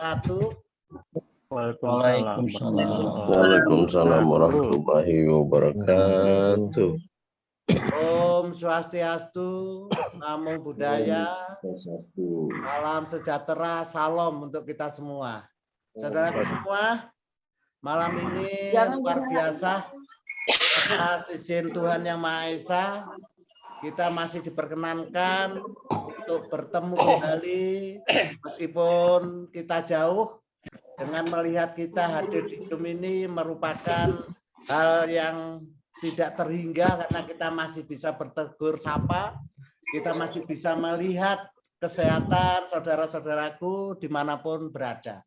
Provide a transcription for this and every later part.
Satu. Waalaikumsalam warahmatullahi wabarakatuh. Om Swastiastu, Namo Buddhaya, salam sejahtera, salam untuk kita semua. Saudara semua, malam ini luar biasa. Atas izin Tuhan Yang Maha Esa, kita masih diperkenankan untuk bertemu kembali meskipun kita jauh. Dengan melihat kita hadir di Zoom ini merupakan hal yang tidak terhingga karena kita masih bisa bertegur sapa, kita masih bisa melihat kesehatan saudara-saudaraku dimanapun berada.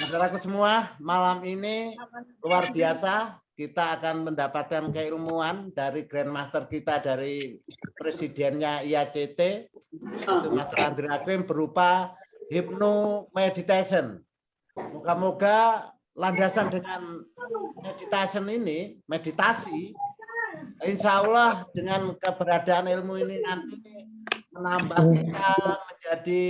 Saudaraku semua, malam ini luar biasa, kita akan mendapatkan keilmuan dari Grandmaster kita, dari presidennya IACT, itu Master Andri Hakim, berupa hypno meditation. Moga-moga landasan dengan meditasi, insya Allah dengan keberadaan ilmu ini nanti menambah kita menjadi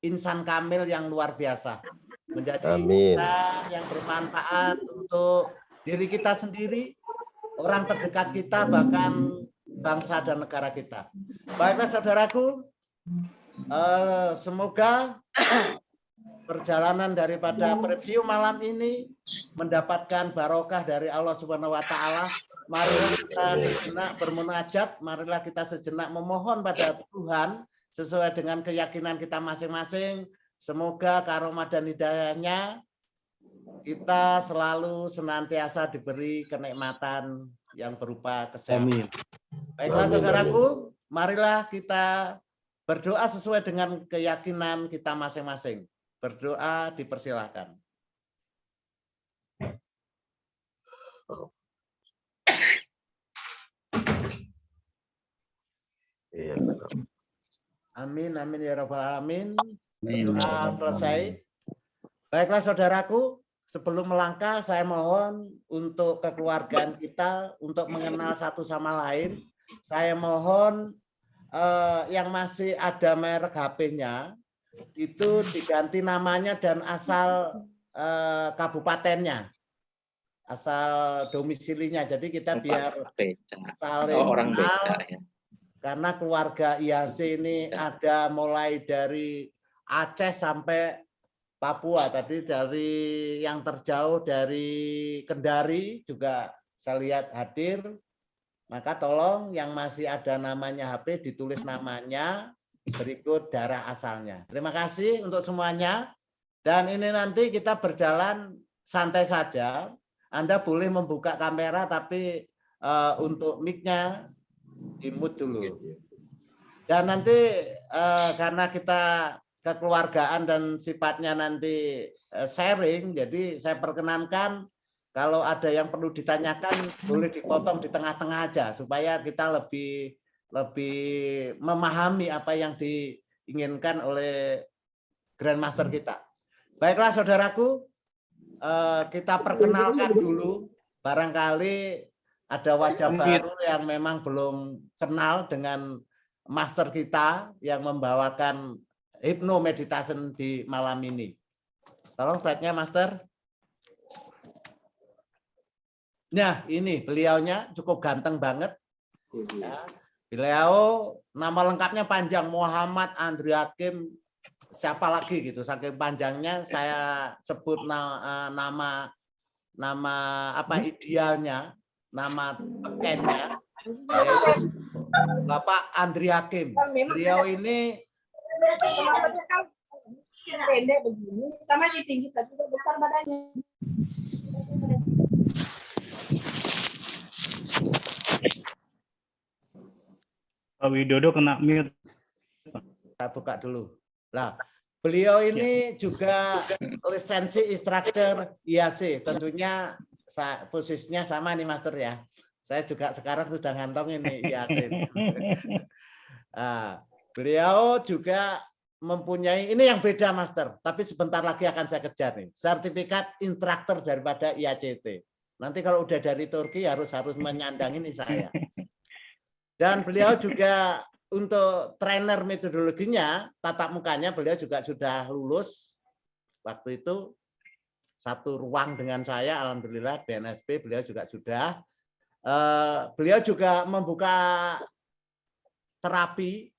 insan kamil yang luar biasa. Menjadi insan yang bermanfaat untuk diri kita sendiri, orang terdekat kita, bahkan bangsa dan negara kita. Baiklah saudaraku, semoga perjalanan daripada preview malam ini mendapatkan barokah dari Allah Subhanahu wa taala. Marilah kita sejenak bermunajat, marilah kita sejenak memohon pada Tuhan sesuai dengan keyakinan kita masing-masing. Semoga karomah dan hidayahnya kita selalu senantiasa diberi kenikmatan yang berupa kesehatan. Baiklah saudaraku, marilah kita berdoa sesuai dengan keyakinan kita masing-masing. Berdoa dipersilakan. Amin, amin ya rabbal alamin. Doa selesai. Baiklah saudaraku, sebelum melangkah saya mohon untuk kekeluargaan kita untuk mengenal satu sama lain. Saya mohon yang masih ada merek HP-nya itu diganti namanya dan asal kabupatennya, asal domisilinya. Jadi kita biar saling kenal, ya. Karena keluarga IAC ini ada mulai dari Aceh sampai Papua. Tadi dari yang terjauh dari Kendari juga saya lihat hadir. Maka tolong yang masih ada namanya HP ditulis namanya, berikut daerah asalnya. Terima kasih untuk semuanya. Dan ini nanti kita berjalan santai saja. Anda boleh membuka kamera, tapi untuk mic-nya di-mute dulu. Dan nanti karena kita kekeluargaan dan sifatnya nanti sharing, jadi saya perkenankan kalau ada yang perlu ditanyakan boleh dipotong di tengah-tengah aja supaya kita lebih memahami apa yang diinginkan oleh Grandmaster kita. Baiklah saudaraku, kita perkenalkan dulu, barangkali ada wajah baru yang memang belum kenal dengan master kita yang membawakan hypno meditation di malam ini. Tolong slide-nya Master. Nah ini beliaunya cukup ganteng banget. Ya. Beliau nama lengkapnya panjang, Muhammad Andri Hakim, siapa lagi gitu, saking panjangnya saya sebut nama apa idealnya, nama bekennya, Bapak Andri Hakim. Beliau ini pendek begini, sama tinggi tapi besar badannya. Pak Widodo kena mute. Kita buka dulu. Nah, beliau ini juga lisensi instruktur IAC. Tentunya posisinya sama nih Master ya. Saya juga sekarang sudah ngantong ini IAC. Nah, beliau juga mempunyai, ini yang beda Master, tapi sebentar lagi akan saya kejar nih. Sertifikat instruktur daripada IACT. Nanti kalau udah dari Turki harus menyandang ini saya. Dan beliau juga untuk trainer metodologinya, tatap mukanya beliau juga sudah lulus waktu itu satu ruang dengan saya, alhamdulillah BNSP beliau juga sudah. Beliau juga membuka terapi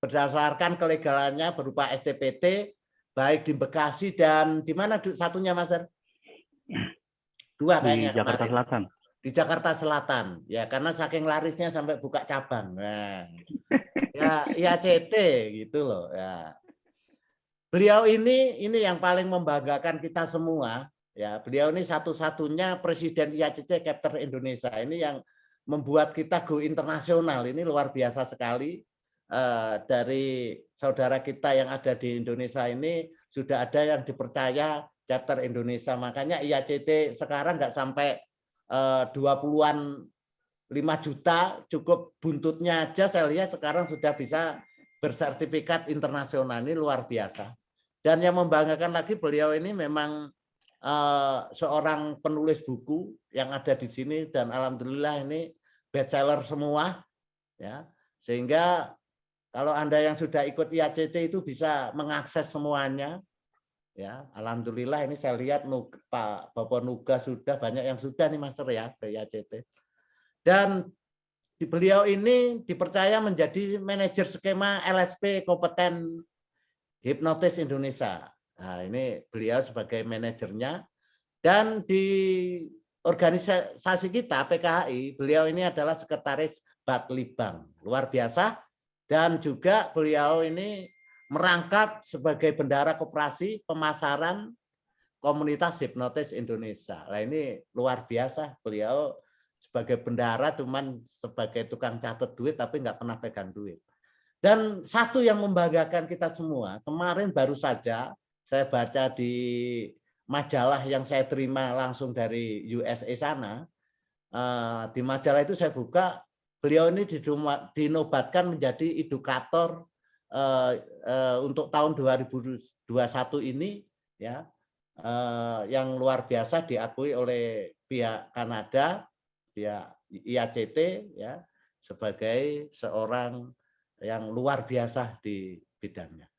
berdasarkan kelegalannya berupa STPT, baik di Bekasi dan di mana satunya, Mas? Dua kayaknya di Jakarta kemarin. Selatan. Di Jakarta Selatan, ya karena saking larisnya sampai buka cabang. Nah, ya IACT gitu loh. Ya. Beliau ini yang paling membanggakan kita semua. Ya, beliau ini satu-satunya Presiden IACT Chapter Indonesia. Ini yang membuat kita go internasional. Ini luar biasa sekali. Dari saudara kita yang ada di Indonesia ini sudah ada yang dipercaya Chapter Indonesia. Makanya IACT sekarang nggak sampai 20-an 5 juta, cukup buntutnya aja saya lihat sekarang sudah bisa bersertifikat internasional. Ini luar biasa. Dan yang membanggakan lagi, beliau ini memang seorang penulis buku yang ada di sini dan alhamdulillah ini bestseller semua, ya. Sehingga kalau Anda yang sudah ikut IACT itu bisa mengakses semuanya, ya. Alhamdulillah ini saya lihat Pak Bapak Nuga sudah banyak yang sudah nih Master ya ke IACT. Dan beliau ini dipercaya menjadi manajer skema LSP kompeten hipnotis Indonesia. Nah, ini beliau sebagai manajernya. Dan di organisasi kita PKHI, beliau ini adalah sekretaris Batlibang. Luar biasa. Dan juga beliau ini merangkap sebagai bendara koperasi pemasaran komunitas hipnotis Indonesia. Nah, ini luar biasa. Beliau sebagai bendara cuman sebagai tukang catat duit tapi nggak pernah pegang duit. Dan satu yang membanggakan kita semua, kemarin baru saja saya baca di majalah yang saya terima langsung dari USA sana, di majalah itu saya buka, beliau ini dinobatkan menjadi edukator untuk tahun 2021 ini, ya, yang luar biasa diakui oleh pihak Kanada, pihak IACT, ya, sebagai seorang yang luar biasa di bidangnya.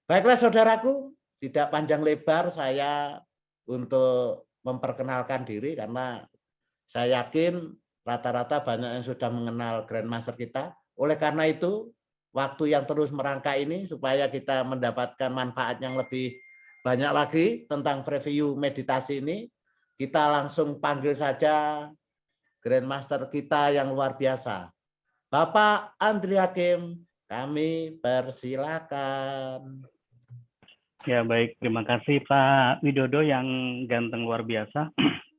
Baiklah saudaraku, tidak panjang lebar saya untuk memperkenalkan diri karena saya yakin rata-rata banyak yang sudah mengenal Grandmaster kita. Oleh karena itu, waktu yang terus merangkak ini supaya kita mendapatkan manfaat yang lebih banyak lagi tentang preview meditasi ini, kita langsung panggil saja Grandmaster kita yang luar biasa. Bapak Andri Hakim, kami persilakan. Ya baik, terima kasih Pak Widodo yang ganteng luar biasa.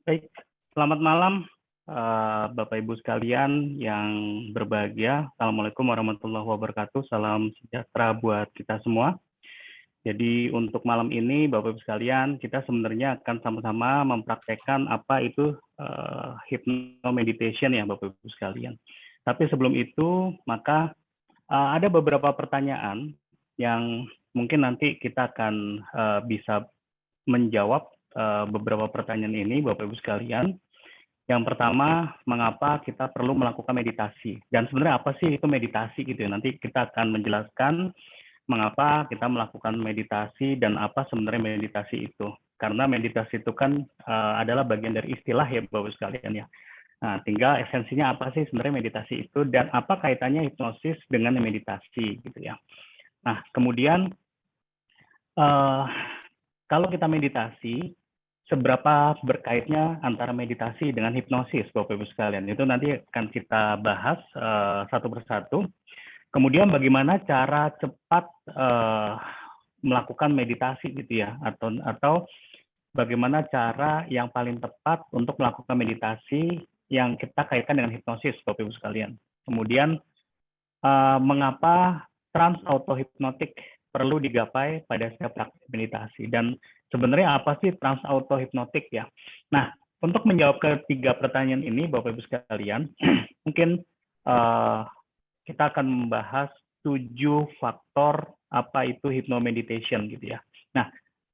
Baik, selamat malam Bapak Ibu sekalian yang berbahagia. Assalamualaikum warahmatullahi wabarakatuh. Salam sejahtera buat kita semua. Jadi untuk malam ini Bapak Ibu sekalian, kita sebenarnya akan sama-sama mempraktekkan apa itu hypnomeditation ya Bapak Ibu sekalian. Tapi sebelum itu, maka ada beberapa pertanyaan yang mungkin nanti kita akan bisa menjawab beberapa pertanyaan ini, Bapak Ibu sekalian. Yang pertama, mengapa kita perlu melakukan meditasi? Dan sebenarnya apa sih itu meditasi gitu ya? Nanti kita akan menjelaskan mengapa kita melakukan meditasi dan apa sebenarnya meditasi itu. Karena meditasi itu kan adalah bagian dari istilah ya Bapak Ibu sekalian ya. Nah, tinggal esensinya apa sih sebenarnya meditasi itu dan apa kaitannya hipnosis dengan meditasi gitu ya. Nah, kemudian kalau kita meditasi, seberapa berkaitnya antara meditasi dengan hipnosis Bapak Ibu sekalian. Itu nanti akan kita bahas satu persatu. Kemudian bagaimana cara cepat melakukan meditasi gitu ya, atau bagaimana cara yang paling tepat untuk melakukan meditasi yang kita kaitkan dengan hipnosis, Bapak Ibu sekalian. Kemudian, mengapa trans auto hipnotik perlu digapai pada setiap praktik meditasi? Dan sebenarnya apa sih trans auto hipnotik ya? Nah, untuk menjawab ketiga pertanyaan ini, Bapak Ibu sekalian, mungkin kita akan membahas 7 faktor apa itu hypnomeditation gitu ya. Nah,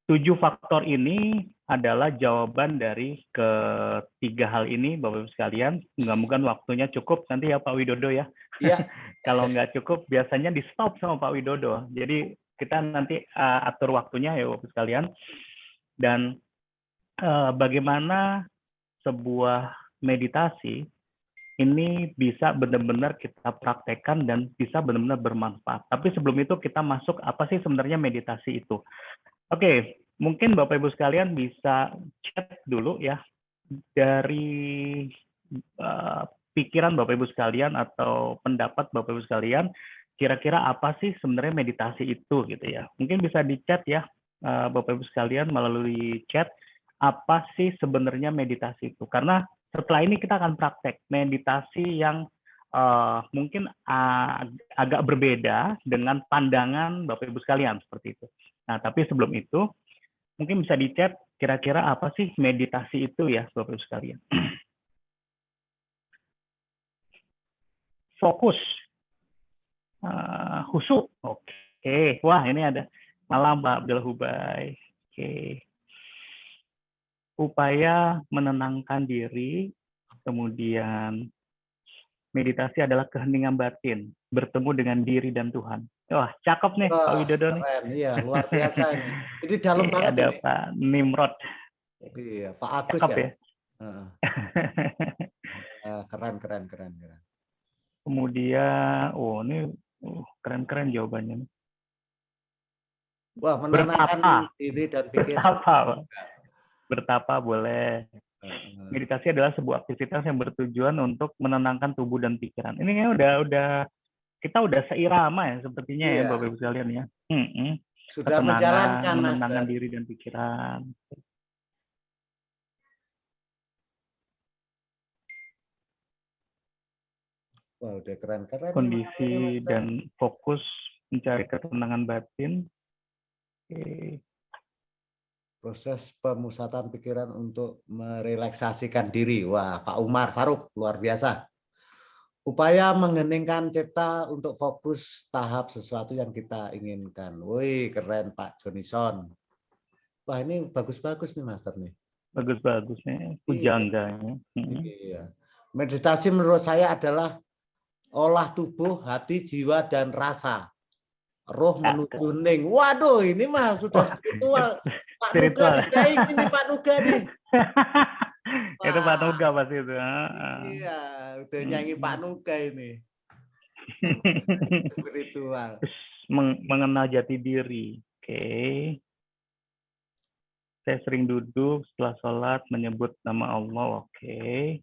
7 faktor ini adalah jawaban dari ketiga hal ini, Bapak Ibu sekalian. Mudah-mudahan waktunya cukup nanti ya Pak Widodo ya. Iya. Kalau nggak cukup, biasanya di-stop sama Pak Widodo. Jadi kita nanti atur waktunya ya Bapak Ibu sekalian. Dan bagaimana sebuah meditasi ini bisa benar-benar kita praktekkan dan bisa benar-benar bermanfaat. Tapi sebelum itu kita masuk apa sih sebenarnya meditasi itu. Oke, mungkin Bapak Ibu sekalian bisa chat dulu ya dari pikiran Bapak Ibu sekalian atau pendapat Bapak Ibu sekalian, kira-kira apa sih sebenarnya meditasi itu gitu ya. Mungkin bisa di chat ya Bapak Ibu sekalian melalui chat, apa sih sebenarnya meditasi itu. Karena setelah ini kita akan praktek meditasi yang mungkin agak berbeda dengan pandangan Bapak Ibu sekalian seperti itu. Nah, tapi sebelum itu mungkin bisa di chat kira-kira apa sih meditasi itu ya Bapak Ibu sekalian. Fokus, khusyuk. Oke, wah ini ada malam Pak Abdul Hubai. Oke. Upaya menenangkan diri, kemudian meditasi adalah keheningan batin, bertemu dengan diri dan Tuhan. Wah, cakep nih Pak Widodo nih. Keren, iya, luar biasa ini. Ini dalam banget ada ini. Pak Nimrod. Iya, Pak Agus cakep ya. Keren. Kemudian, ini keren-keren jawabannya. Wah, menenangkan diri dan pikiran. Bertapa boleh. Meditasi adalah sebuah aktivitas yang bertujuan untuk menenangkan tubuh dan pikiran. Ini udah kita udah seirama ya sepertinya ya Bapak Ibu sekalian ya. Sudah menenangkan diri dan pikiran. Wah, udah keren-keren. Kondisi dan fokus mencari ketenangan batin. Oke. Proses pemusatan pikiran untuk merelaksasikan diri. Wah, Pak Umar Faruk, luar biasa. Upaya mengheningkan cipta untuk fokus tahap sesuatu yang kita inginkan. Wih, keren Pak Jonison. Wah, ini bagus-bagus nih Master nih. Bagus-bagus nih, pujangganya. Iya. Meditasi menurut saya adalah olah tubuh, hati, jiwa, dan rasa. Roh menuju ning. Waduh, ini mah sudah spiritual. Pak Nuga ini Pak Nuga nih. Itu Pak Nuga pasti itu. Iya, udah nyanyi Pak Nuga ini. Spiritual. Mengenal jati diri. Oke. Saya sering duduk setelah sholat menyebut nama Allah. Oke.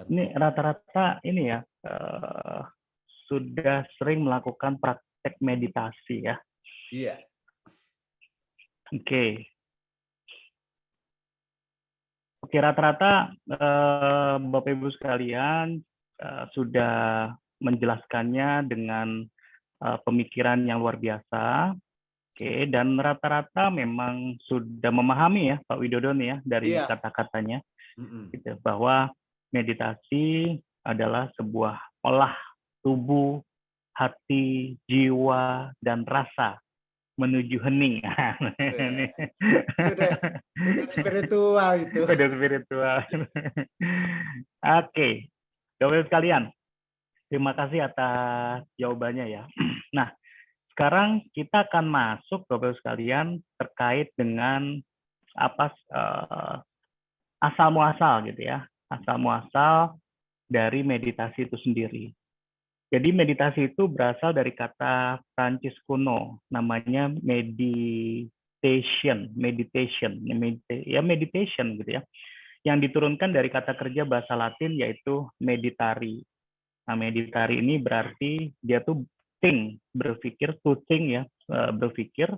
Ini rata-rata ini ya sudah sering melakukan praktek meditasi ya. Iya. Oke, rata-rata Bapak Ibu sekalian sudah menjelaskannya dengan pemikiran yang luar biasa. Oke, dan rata-rata memang sudah memahami ya Pak Widodo nih ya dari kata-katanya, gitu, bahwa meditasi adalah sebuah olah tubuh, hati, jiwa, dan rasa menuju hening. Udah spiritual itu. Udah spiritual. Oke, Bapak sekalian, terima kasih atas jawabannya ya. Nah, sekarang kita akan masuk Bapak sekalian terkait dengan apa asal muasal gitu ya, asal muasal dari meditasi itu sendiri. Jadi meditasi itu berasal dari kata Prancis kuno, namanya meditation gitu ya, yang diturunkan dari kata kerja bahasa Latin yaitu meditari. Nah, meditari ini berarti dia tuh think, berpikir, to think ya, berpikir,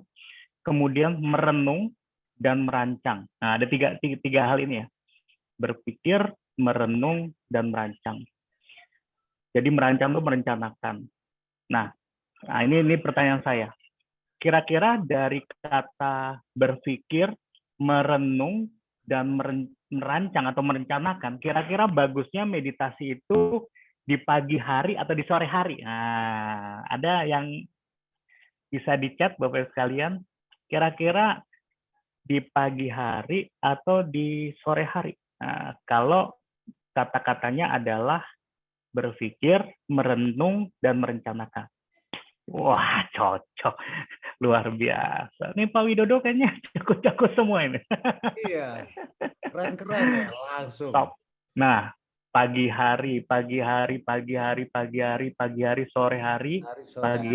kemudian merenung dan merancang. Nah, ada tiga hal ini ya, berpikir, merenung, dan merancang. Jadi merancang itu merencanakan. Nah, ini pertanyaan saya. Kira-kira dari kata berpikir, merenung, dan merancang atau merencanakan, kira-kira bagusnya meditasi itu di pagi hari atau di sore hari? Nah, ada yang bisa di-chat Bapak sekalian, kira-kira di pagi hari atau di sore hari? Nah, kalau kata-katanya adalah berpikir, merenung, dan merencanakan. Wah, cocok. Luar biasa. Nih Pak Widodo kayaknya jago-jago semua ini. Iya, keren-keren ya, langsung. Top. Nah, pagi hari, sore hari, Hari sore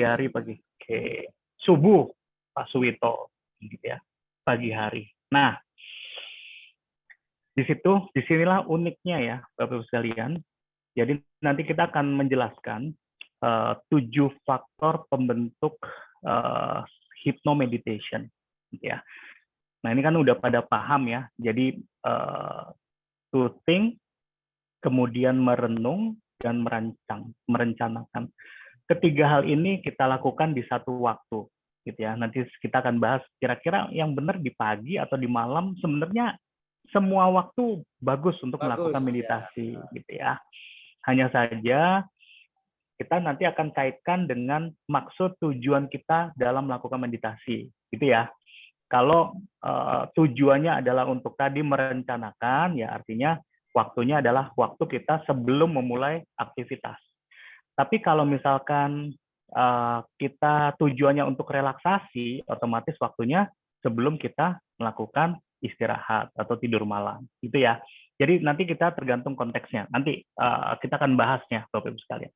hari. Oke. Subuh, Pak Suwito, gitu ya. Pagi hari. Nah, disinilah uniknya ya, Bapak-Ibu sekalian. Jadi nanti kita akan menjelaskan 7 faktor pembentuk hypnomeditation, gitu ya. Nah ini kan udah pada paham ya. Jadi to think, kemudian merenung dan merencanakan. Ketiga hal ini kita lakukan di satu waktu, gitu ya. Nanti kita akan bahas kira-kira yang benar di pagi atau di malam. Sebenarnya semua waktu bagus untuk melakukan meditasi, gitu ya. Hanya saja kita nanti akan kaitkan dengan maksud tujuan kita dalam melakukan meditasi, gitu ya. Kalau tujuannya adalah untuk tadi merencanakan, ya artinya waktunya adalah waktu kita sebelum memulai aktivitas. Tapi kalau misalkan kita tujuannya untuk relaksasi, otomatis waktunya sebelum kita melakukan istirahat atau tidur malam, gitu ya. Jadi nanti kita tergantung konteksnya. Nanti kita akan bahasnya, Bapak-Ibu sekalian.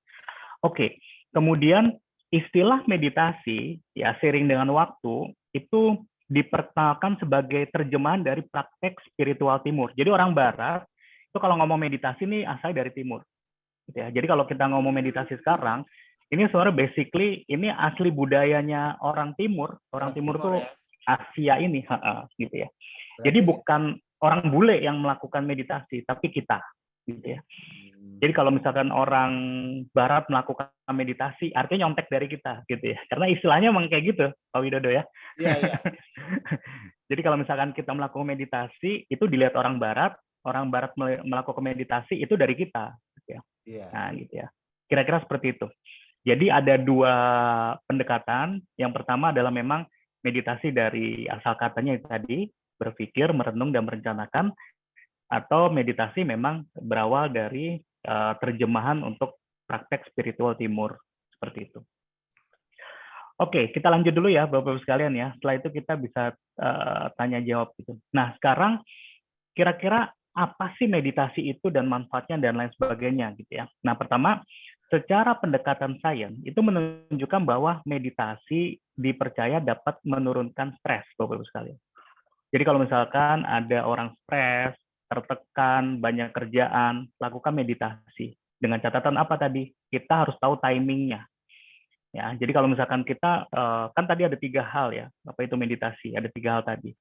Oke, kemudian istilah meditasi ya seiring dengan waktu itu diperkenalkan sebagai terjemahan dari praktek spiritual timur. Jadi orang barat itu kalau ngomong meditasi nih asal dari timur. Gitu ya. Jadi kalau kita ngomong meditasi sekarang, ini sebenarnya basically ini asli budayanya orang timur. Orang timur tuh ya. Asia ini, gitu ya. Jadi bukan orang bule yang melakukan meditasi, tapi kita, gitu ya. Jadi kalau misalkan orang barat melakukan meditasi, artinya nyontek dari kita, gitu ya. Karena istilahnya emang kayak gitu, Pak Widodo ya. Iya, iya. Jadi kalau misalkan kita melakukan meditasi, itu dilihat orang barat melakukan meditasi itu dari kita, gitu ya. Iya. Nah, gitu ya. Kira-kira seperti itu. Jadi ada 2 pendekatan. Yang pertama adalah memang meditasi dari asal katanya itu tadi, berpikir, merenung, dan merencanakan. Atau meditasi memang berawal dari terjemahan untuk praktek spiritual timur, seperti itu. Oke, kita lanjut dulu ya Bapak-Ibu sekalian ya. Setelah itu kita bisa tanya jawab gitu. Nah, sekarang kira-kira apa sih meditasi itu dan manfaatnya dan lain sebagainya gitu ya. Nah, pertama, secara pendekatan sains itu menunjukkan bahwa meditasi dipercaya dapat menurunkan stres, Bapak-Ibu sekalian. Jadi kalau misalkan ada orang stres, tertekan, banyak kerjaan, lakukan meditasi. Dengan catatan apa tadi? Kita harus tahu timingnya. Ya, jadi kalau misalkan kita, kan tadi ada 3 hal ya, apa itu meditasi? Ada 3 hal tadi.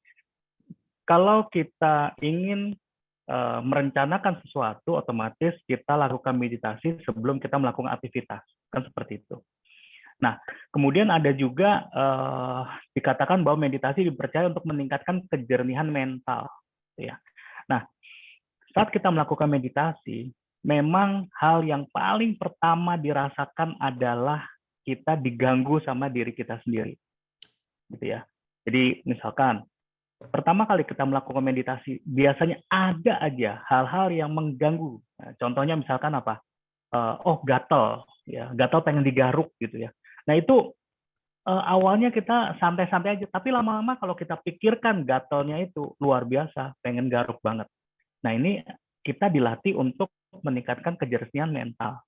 Kalau kita ingin merencanakan sesuatu, otomatis kita lakukan meditasi sebelum kita melakukan aktivitas. Kan seperti itu. Nah, kemudian ada juga dikatakan bahwa meditasi dipercaya untuk meningkatkan kejernihan mental. Ya. Nah, saat kita melakukan meditasi, memang hal yang paling pertama dirasakan adalah kita diganggu sama diri kita sendiri. Gitu ya. Jadi misalkan, pertama kali kita melakukan meditasi, biasanya ada aja hal-hal yang mengganggu. Nah, contohnya misalkan apa? Oh, gatel. Ya, gatel pengen digaruk gitu ya. Nah, itu awalnya kita santai-santai aja, tapi lama-lama kalau kita pikirkan gatelnya itu luar biasa, pengen garuk banget. Nah, ini kita dilatih untuk meningkatkan kejernihan mental.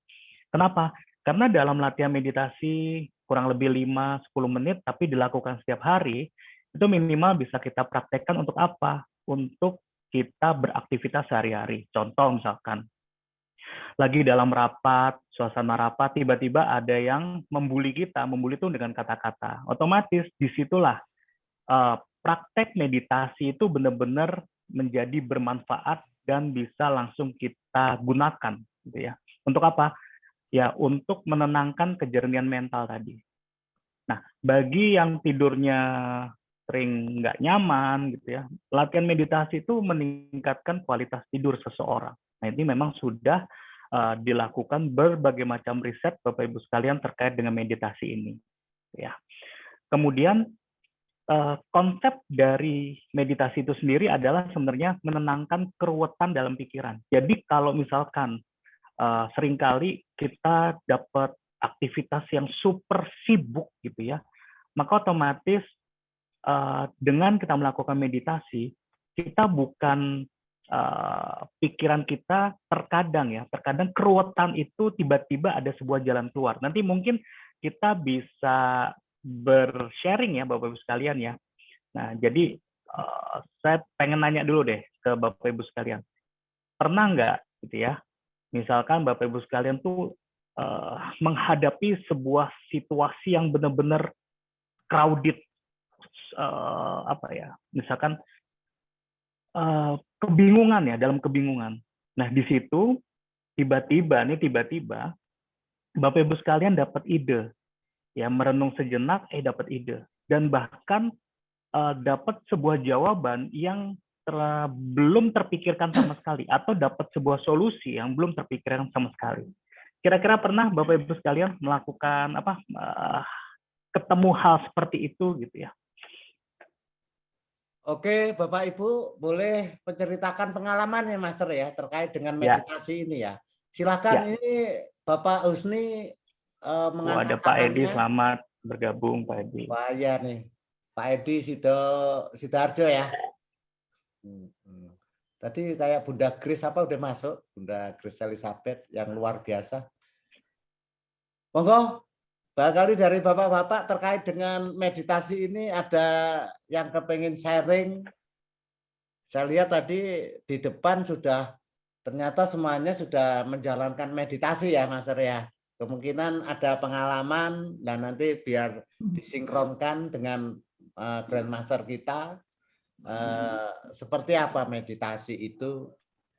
Kenapa? Karena dalam latihan meditasi kurang lebih 5-10 menit, tapi dilakukan setiap hari, itu minimal bisa kita praktekkan untuk apa? Untuk kita beraktivitas sehari-hari. Contoh misalkan, lagi dalam rapat, suasana rapat, tiba-tiba ada yang membuli kita, membuli itu dengan kata-kata. Otomatis disitulah praktek meditasi itu benar-benar menjadi bermanfaat dan bisa langsung kita gunakan, gitu ya. Untuk apa? Ya, untuk menenangkan kejernihan mental tadi. Nah, bagi yang tidurnya sering nggak nyaman, gitu ya, latihan meditasi itu meningkatkan kualitas tidur seseorang. Nah, ini memang sudah dilakukan berbagai macam riset Bapak Ibu sekalian terkait dengan meditasi ini. Ya. Kemudian konsep dari meditasi itu sendiri adalah sebenarnya menenangkan keruwetan dalam pikiran. Jadi kalau misalkan seringkali kita dapat aktivitas yang super sibuk gitu ya, maka otomatis dengan kita melakukan meditasi, kita bukan pikiran kita terkadang keruwetan itu tiba-tiba ada sebuah jalan keluar. Nanti mungkin kita bisa bersharing ya Bapak Ibu sekalian ya. Nah, jadi saya pengen nanya dulu deh ke Bapak Ibu sekalian. Pernah nggak gitu ya, misalkan Bapak Ibu sekalian tuh menghadapi sebuah situasi yang benar-benar crowded, misalkan kebingungan ya, dalam kebingungan. Nah, di situ tiba-tiba Bapak Ibu sekalian dapat ide. Ya, merenung sejenak dapat ide, dan bahkan dapat sebuah jawaban yang belum terpikirkan sama sekali, atau dapat sebuah solusi yang belum terpikirkan sama sekali. Kira-kira pernah Bapak Ibu sekalian melakukan ketemu hal seperti itu gitu ya? Oke, Bapak Ibu boleh menceritakan pengalamannya, Master ya, terkait dengan meditasi ini ya. Silakan, ini Bapak Husni mengangkat ada Pak Edi, tangannya. selamat bergabung Pak Edi. Wah, iya nih, Pak Edi Sidoarjo ya. Tadi kayak Bunda Grace udah masuk, Bunda Grace Elizabeth yang luar biasa. Monggo, barangkali dari Bapak-Bapak terkait dengan meditasi ini ada yang kepengen sharing. Saya lihat tadi di depan ternyata semuanya sudah menjalankan meditasi ya, Mas ya. Kemungkinan ada pengalaman dan nanti biar disinkronkan dengan Grandmaster kita. Seperti apa meditasi itu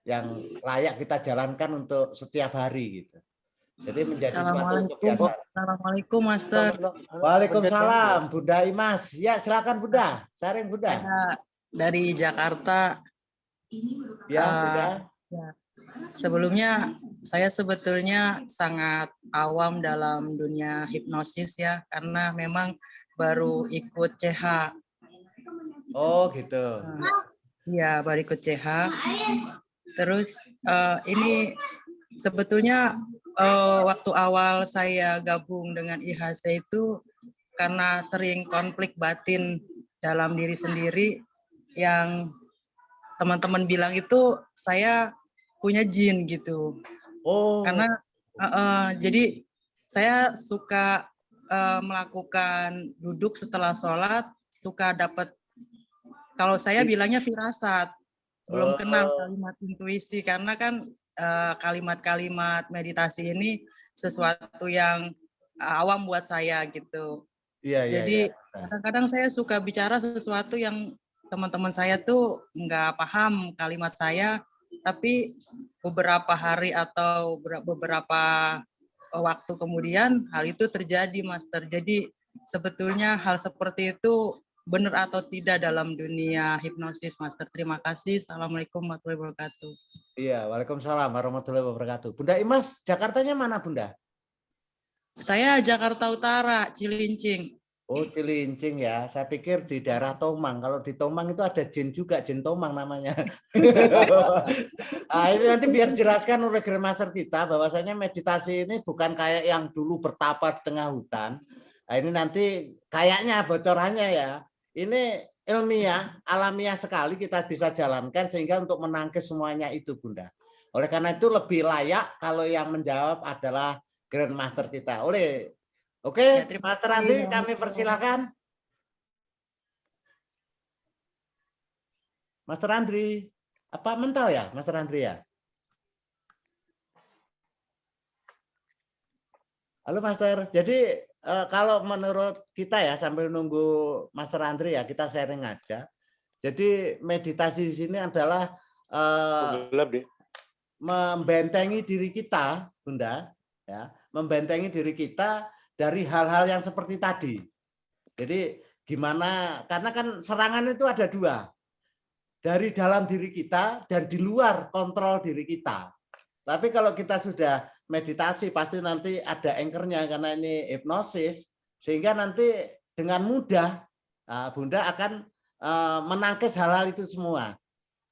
yang layak kita jalankan untuk setiap hari gitu. Jadi menjadi suatu kebiasaan. Assalamualaikum, Master. Waalaikumsalam, Bunda Imas. Ya, silakan Bunda. Sharing Bunda. Dari Jakarta. Ya, Bunda. Sebelumnya saya sebetulnya sangat awam dalam dunia hipnosis ya, karena memang baru ikut CH. Oh gitu. Iya, baru ikut CH. Terus ini sebetulnya waktu awal saya gabung dengan IHC itu karena sering konflik batin dalam diri sendiri, yang teman-teman bilang itu saya punya jin gitu. Oh. Karena jadi saya suka melakukan duduk setelah sholat, suka dapat, kalau saya bilangnya firasat, belum kenal kalimat intuisi, karena kan kalimat-kalimat meditasi ini sesuatu yang awam buat saya gitu. Jadi kadang-kadang saya suka bicara sesuatu yang teman-teman saya tuh nggak paham kalimat saya, tapi beberapa hari atau beberapa waktu kemudian hal itu terjadi, Master. Jadi sebetulnya hal seperti itu benar atau tidak dalam dunia hipnosis, Master. Terima kasih. Assalamualaikum warahmatullahi wabarakatuh. Iya, waalaikumsalam warahmatullahi wabarakatuh. Bunda Imas, Jakartanya mana Bunda? Saya Jakarta Utara, Cilincing. Oh, Cilincing ya. Saya pikir di daerah Tomang. Kalau di Tomang itu ada jin juga, jin Tomang namanya. Ini nanti biar jelaskan oleh Grandmaster kita bahwasanya meditasi ini bukan kayak yang dulu bertapa di tengah hutan. Nah, ini nanti kayaknya bocorannya ya. Ini ilmiah, alamiah sekali kita bisa jalankan sehingga untuk menangkis semuanya itu, Bunda. Oleh karena itu lebih layak kalau yang menjawab adalah Grandmaster kita. Oke, Master Andri, kami persilakan. Master Andri, apa mental ya, Master Andri ya? Halo Master, jadi kalau menurut kita ya, sambil nunggu Master Andri ya, kita sharing aja. Jadi meditasi di sini adalah membentengi diri kita, Bunda, ya, membentengi diri kita dari hal-hal yang seperti tadi. Jadi gimana, karena kan serangan itu ada dua, dari dalam diri kita dan di luar kontrol diri kita. Tapi kalau kita sudah meditasi pasti nanti ada anchornya karena ini hipnosis, sehingga nanti dengan mudah Bunda akan menangkis hal-hal itu semua.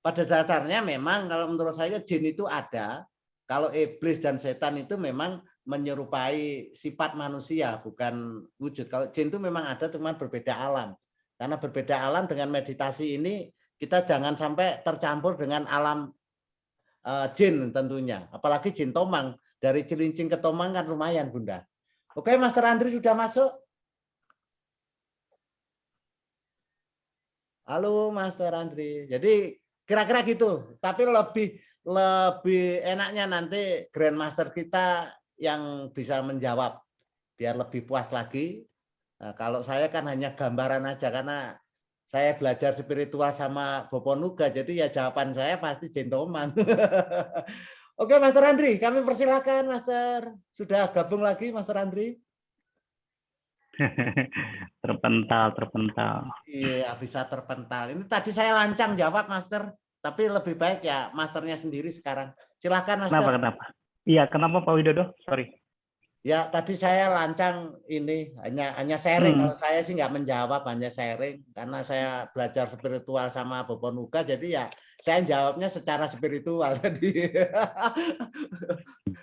Pada dasarnya memang kalau menurut saya jin itu ada, kalau iblis dan setan itu memang menyerupai sifat manusia, bukan wujud. Kalau jin itu memang ada, cuman berbeda alam. Karena berbeda alam, dengan meditasi ini kita jangan sampai tercampur dengan alam jin tentunya. Apalagi jin tomang. Dari Cilincing ke Tomang kan lumayan, Bunda. Oke, Master Andri sudah masuk? Halo, Master Andri. Jadi kira-kira gitu. Tapi lebih enaknya nanti Grandmaster kita yang bisa menjawab, biar lebih puas lagi. Nah, kalau saya kan hanya gambaran aja, karena saya belajar spiritual sama Boponuga, jadi ya jawaban saya pasti jin tomang. Oke, Master Andri, kami persilakan, Master. Sudah gabung lagi, Master Andri? Terpental. Iya, bisa terpental. Ini tadi saya lancang jawab, Master. Tapi lebih baik ya Masternya sendiri sekarang. Silakan, Master. Kenapa? Iya, kenapa Pak Widodo? Sorry. Ya, tadi saya lancang ini hanya sharing. Kalau saya sih nggak menjawab, hanya sharing karena saya belajar spiritual sama Boponuga, jadi ya saya jawabnya secara spiritual tadi.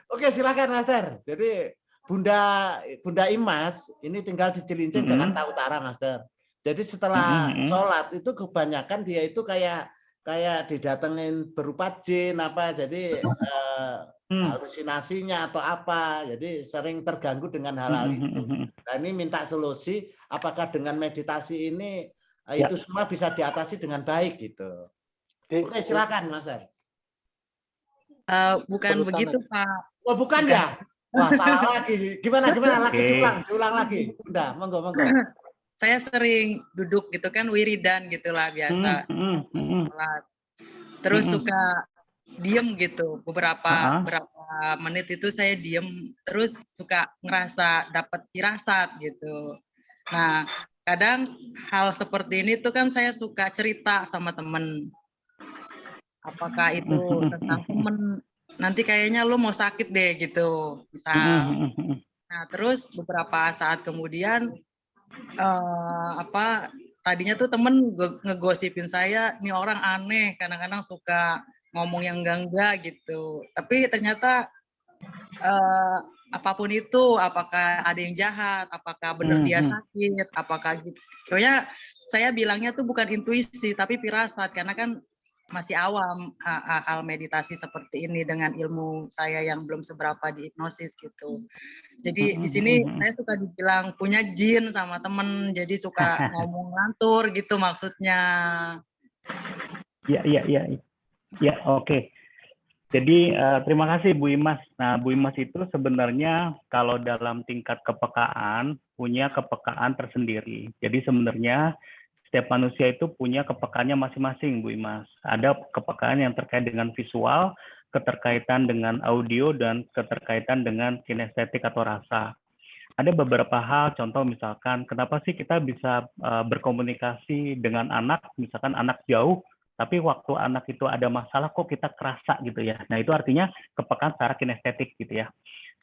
Oke, silakan Master. Jadi Bunda Imas ini tinggal di Cilincing, Jakarta Utara, Master. Jadi setelah sholat itu kebanyakan dia itu kayak didatengin berupa jin apa, jadi halusinasinya atau apa, jadi sering terganggu dengan hal-hal itu. Nah, ini minta solusi, apakah dengan meditasi ini itu semua bisa diatasi dengan baik gitu. Oke, silakan, Mas. Bukan begitu, Pak. Oh, bukan ya? Wah, salah lagi. Gimana lagi? Diulang lagi. Udah, monggo. Saya sering duduk gitu kan, wiridan gitulah biasa. Sholat. Terus suka diem gitu, beberapa menit itu saya diem, terus suka ngerasa dapat firasat gitu. Nah, kadang hal seperti ini tuh kan saya suka cerita sama temen. Apakah itu tentang temen, nanti kayaknya lu mau sakit deh gitu, misal. Nah, terus beberapa saat kemudian tadinya tuh temen ngegosipin saya, nih orang aneh, kadang-kadang suka ngomong yang enggak gitu. Tapi ternyata apapun itu, apakah ada yang jahat, apakah benar dia sakit, apakah gitu. Pokoknya saya bilangnya tuh bukan intuisi, tapi firasat, karena kan masih awam hal meditasi seperti ini dengan ilmu saya yang belum seberapa di hipnosis gitu. Jadi di sini saya suka dibilang punya jin sama temen, jadi suka ngomong ngantur gitu maksudnya. Ya, oke. Jadi terima kasih Bu Imas. Nah, Bu Imas itu sebenarnya kalau dalam tingkat kepekaan punya kepekaan tersendiri. Jadi sebenarnya setiap manusia itu punya kepekaannya masing-masing, Bu Imas. Ada kepekaan yang terkait dengan visual, keterkaitan dengan audio, dan keterkaitan dengan kinestetik atau rasa. Ada beberapa hal, contoh misalkan, kenapa sih kita bisa berkomunikasi dengan anak, misalkan anak jauh, tapi waktu anak itu ada masalah, kok kita kerasa gitu ya. Nah, itu artinya kepekaan secara kinestetik gitu ya.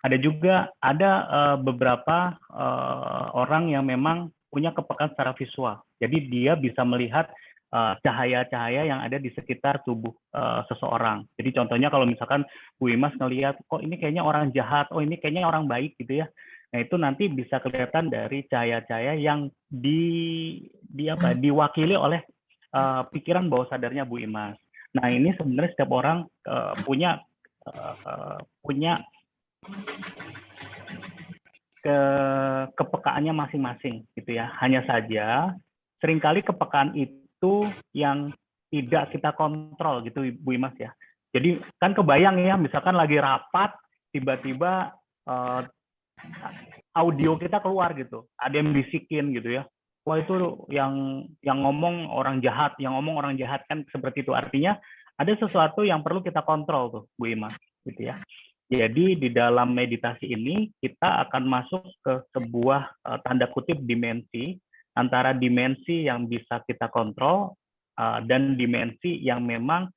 Ada juga, beberapa orang yang memang punya kepekaan secara visual. Jadi dia bisa melihat cahaya-cahaya yang ada di sekitar tubuh seseorang. Jadi contohnya kalau misalkan Bu Imas ngelihat, kok ini kayaknya orang jahat, oh ini kayaknya orang baik gitu ya. Nah itu nanti bisa kelihatan dari cahaya-cahaya yang diwakili oleh pikiran bawah sadarnya Bu Imas. Nah ini sebenarnya setiap orang punya kepekaannya masing-masing gitu ya. Hanya saja seringkali kepekaan itu yang tidak kita kontrol gitu Bu Imas ya. Jadi kan kebayang ya, misalkan lagi rapat tiba-tiba audio kita keluar gitu. Ada yang bisikin gitu ya. Wah itu yang ngomong orang jahat, kan seperti itu. Artinya ada sesuatu yang perlu kita kontrol tuh Bu Imas gitu ya. Jadi di dalam meditasi ini kita akan masuk ke sebuah tanda kutip dimensi, antara dimensi yang bisa kita kontrol dan dimensi yang memang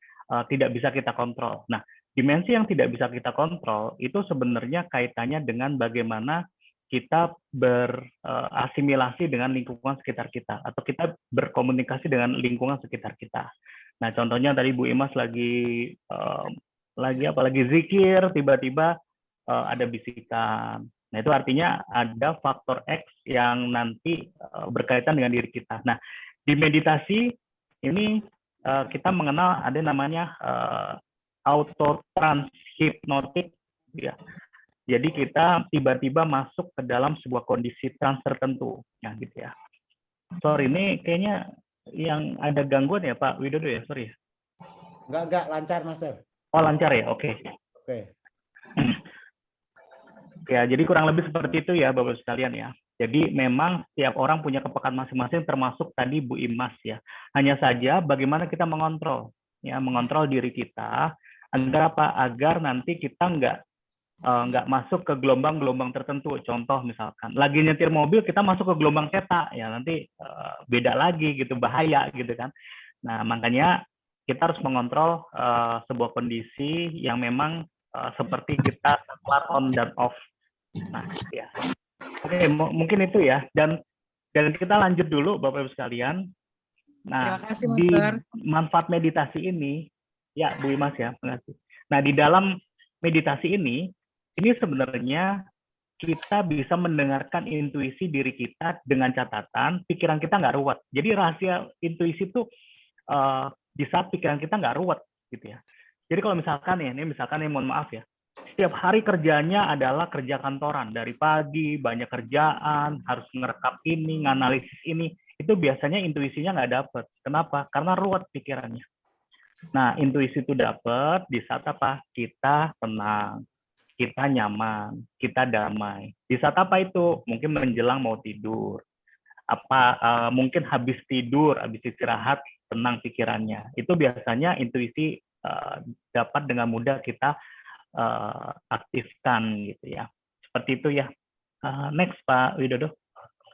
tidak bisa kita kontrol. Nah, dimensi yang tidak bisa kita kontrol itu sebenarnya kaitannya dengan bagaimana kita berasimilasi dengan lingkungan sekitar kita, atau kita berkomunikasi dengan lingkungan sekitar kita. Nah, contohnya tadi Bu Imas lagi zikir, tiba-tiba ada bisikan. Nah, itu artinya ada faktor X yang nanti berkaitan dengan diri kita. Nah, di meditasi ini kita mengenal ada namanya auto transhipnotic, ya. Jadi kita tiba-tiba masuk ke dalam sebuah kondisi trans tertentu, ya gitu ya. Sorry, ini kayaknya yang ada gangguan ya Pak Widodo ya, sorry. Enggak, lancar, Master. Oh, lancar ya, oke. Oke. Ya, jadi kurang lebih seperti itu ya Bapak sekalian ya. Jadi memang setiap orang punya kepekaan masing-masing, termasuk tadi Bu Imas ya. Hanya saja bagaimana kita mengontrol, ya, mengontrol diri kita agar apa? Agar nanti kita nggak masuk ke gelombang-gelombang tertentu. Contoh misalkan lagi nyetir mobil kita masuk ke gelombang theta, ya nanti beda lagi gitu, bahaya gitu kan. Nah makanya kita harus mengontrol sebuah kondisi yang memang seperti kita kelar on dan off. Nah ya, oke, mungkin itu ya, dan kita lanjut dulu Bapak Ibu sekalian. Nah, Terima kasih, di Master. manfaat meditasi ini, ya Bu Imas ya, terima kasih. Nah di dalam meditasi ini sebenarnya kita bisa mendengarkan intuisi diri kita dengan catatan pikiran kita nggak ruwet. Jadi rahasia intuisi itu di saat pikiran kita nggak ruwet gitu ya. Jadi kalau misalkan ya, ini misalkan mohon maaf ya, setiap hari kerjanya adalah kerja kantoran, dari pagi banyak kerjaan, harus ngerekap ini, nganalisis ini, itu biasanya intuisinya nggak dapet. Kenapa? Karena ruwet pikirannya. Nah intuisi itu dapet di saat apa? Kita tenang, kita nyaman, kita damai. Di saat apa itu? Mungkin menjelang mau tidur. Mungkin habis tidur, habis istirahat, tenang pikirannya. Itu biasanya intuisi dapat dengan mudah kita aktifkan gitu ya. Seperti itu ya. Next Pak Widodo.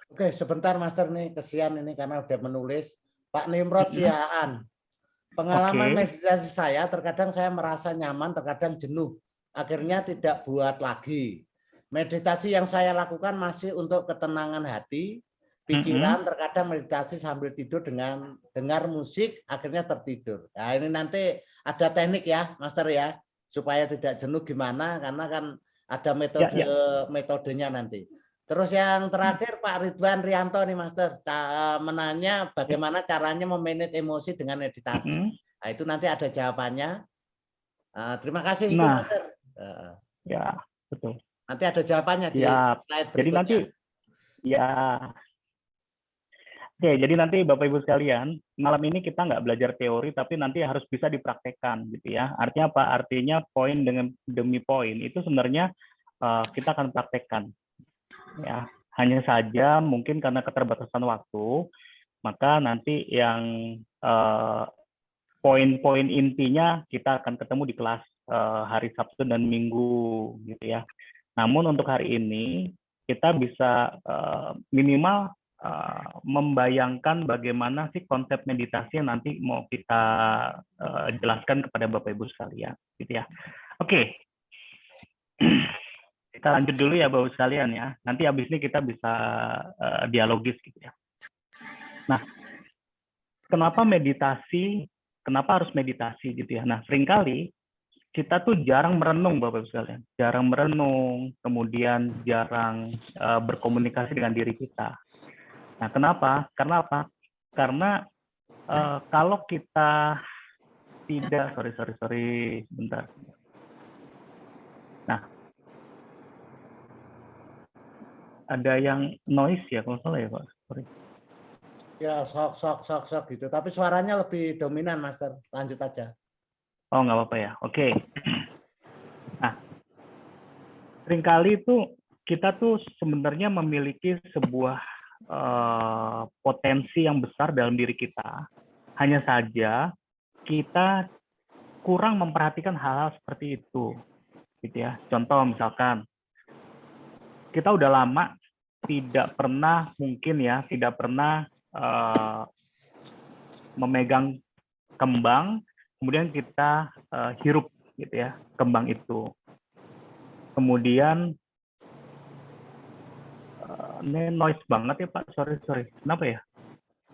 Oke, sebentar Master nih, kesian ini karena udah menulis. Pak Nimrod Siaan. Pengalaman meditasi saya, terkadang saya merasa nyaman, terkadang jenuh. Akhirnya tidak buat lagi. Meditasi yang saya lakukan masih untuk ketenangan hati, pikiran, terkadang meditasi sambil tidur dengan dengar musik, akhirnya tertidur. Nah ini nanti ada teknik ya, Master ya, supaya tidak jenuh gimana, karena kan ada metodenya nanti. Terus yang terakhir Pak Ridwan Rianto nih Master, menanya bagaimana caranya memanage emosi dengan meditasi. Nah itu nanti ada jawabannya. Terima kasih itu Master. Ya, betul. Nanti ada jawabannya di slide berikutnya. Jadi nanti ya. Oke, jadi nanti Bapak Ibu sekalian, malam ini kita nggak belajar teori, tapi nanti harus bisa dipraktekkan gitu ya. Artinya apa? Artinya poin demi poin itu sebenarnya kita akan praktekkan. Ya, hanya saja mungkin karena keterbatasan waktu, maka nanti yang poin-poin intinya kita akan ketemu di kelas hari Sabtu dan Minggu gitu ya. Namun untuk hari ini kita bisa minimal membayangkan bagaimana sih konsep meditasi yang nanti mau kita jelaskan kepada Bapak Ibu sekalian gitu ya. Oke. Kita lanjut dulu ya Bapak Ibu sekalian ya. Nanti habis ini kita bisa dialogis gitu ya. Nah, kenapa meditasi? Kenapa harus meditasi gitu ya? Nah, seringkali kita tuh jarang merenung Bapak Ibu sekalian. Jarang merenung, kemudian jarang berkomunikasi dengan diri kita. Nah, kenapa? Karena apa? Karena kalau kita tidak, sorry, bentar. Nah, ada yang noise ya kalau salah ya Pak. Sorry. Ya, sok gitu. Tapi suaranya lebih dominan, Master. Lanjut aja. Oh, nggak apa-apa ya. Oke. Nah, seringkali itu kita tuh sebenarnya memiliki sebuah potensi yang besar dalam diri kita. Hanya saja kita kurang memperhatikan hal-hal seperti itu. Gitu ya. Contoh misalkan, kita udah lama tidak pernah memegang kembang, kemudian kita hirup gitu ya kembang itu. Kemudian ini noise banget ya Pak, sorry. Kenapa ya?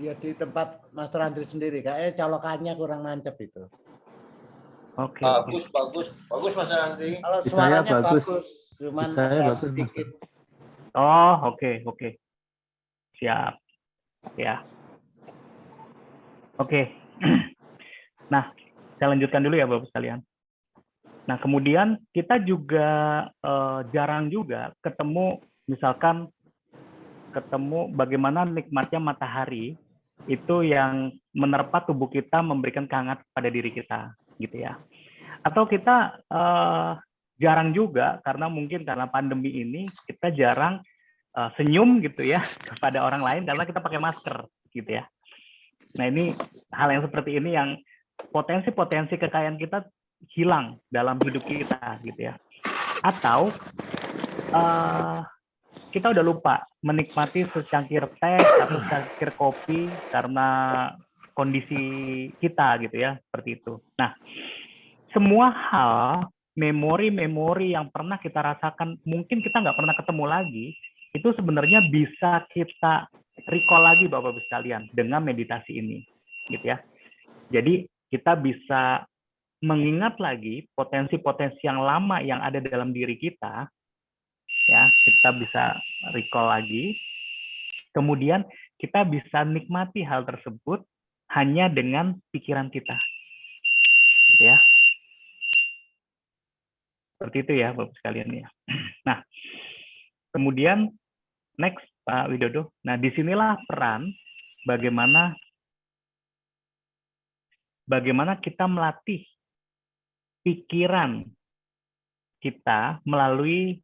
Ya di tempat Master Andri sendiri, kayaknya colokannya kurang nancep itu. Oke. Bagus Master Andri. Kalau suaranya bagus. cuman Saya ada batin, Mas. sedikit. Oh, oke. Siap. Ya. Oke. Nah, saya lanjutkan dulu ya Bapak sekalian. Nah, kemudian kita juga jarang juga ketemu, misalkan ketemu bagaimana nikmatnya matahari itu yang menerpa tubuh kita, memberikan kehangatan pada diri kita, gitu ya. Atau kita jarang juga karena mungkin karena pandemi ini kita jarang senyum gitu ya kepada orang lain karena kita pakai masker, gitu ya. Nah, ini hal yang seperti ini yang potensi-potensi kekayaan kita hilang dalam hidup kita gitu ya. Atau kita udah lupa menikmati secangkir teh atau secangkir kopi karena kondisi kita gitu ya, seperti itu. Nah, semua hal, memori-memori yang pernah kita rasakan, mungkin kita nggak pernah ketemu lagi, itu sebenarnya bisa kita recall lagi Bapak-Ibu sekalian dengan meditasi ini, gitu ya. Jadi kita bisa mengingat lagi potensi-potensi yang lama yang ada dalam diri kita, ya kita bisa recall lagi. Kemudian kita bisa nikmati hal tersebut hanya dengan pikiran kita, gitu ya. Seperti itu ya Bapak sekalian ya. Nah, kemudian next Pak Widodo. Nah, disinilah peran bagaimana kita melatih pikiran kita melalui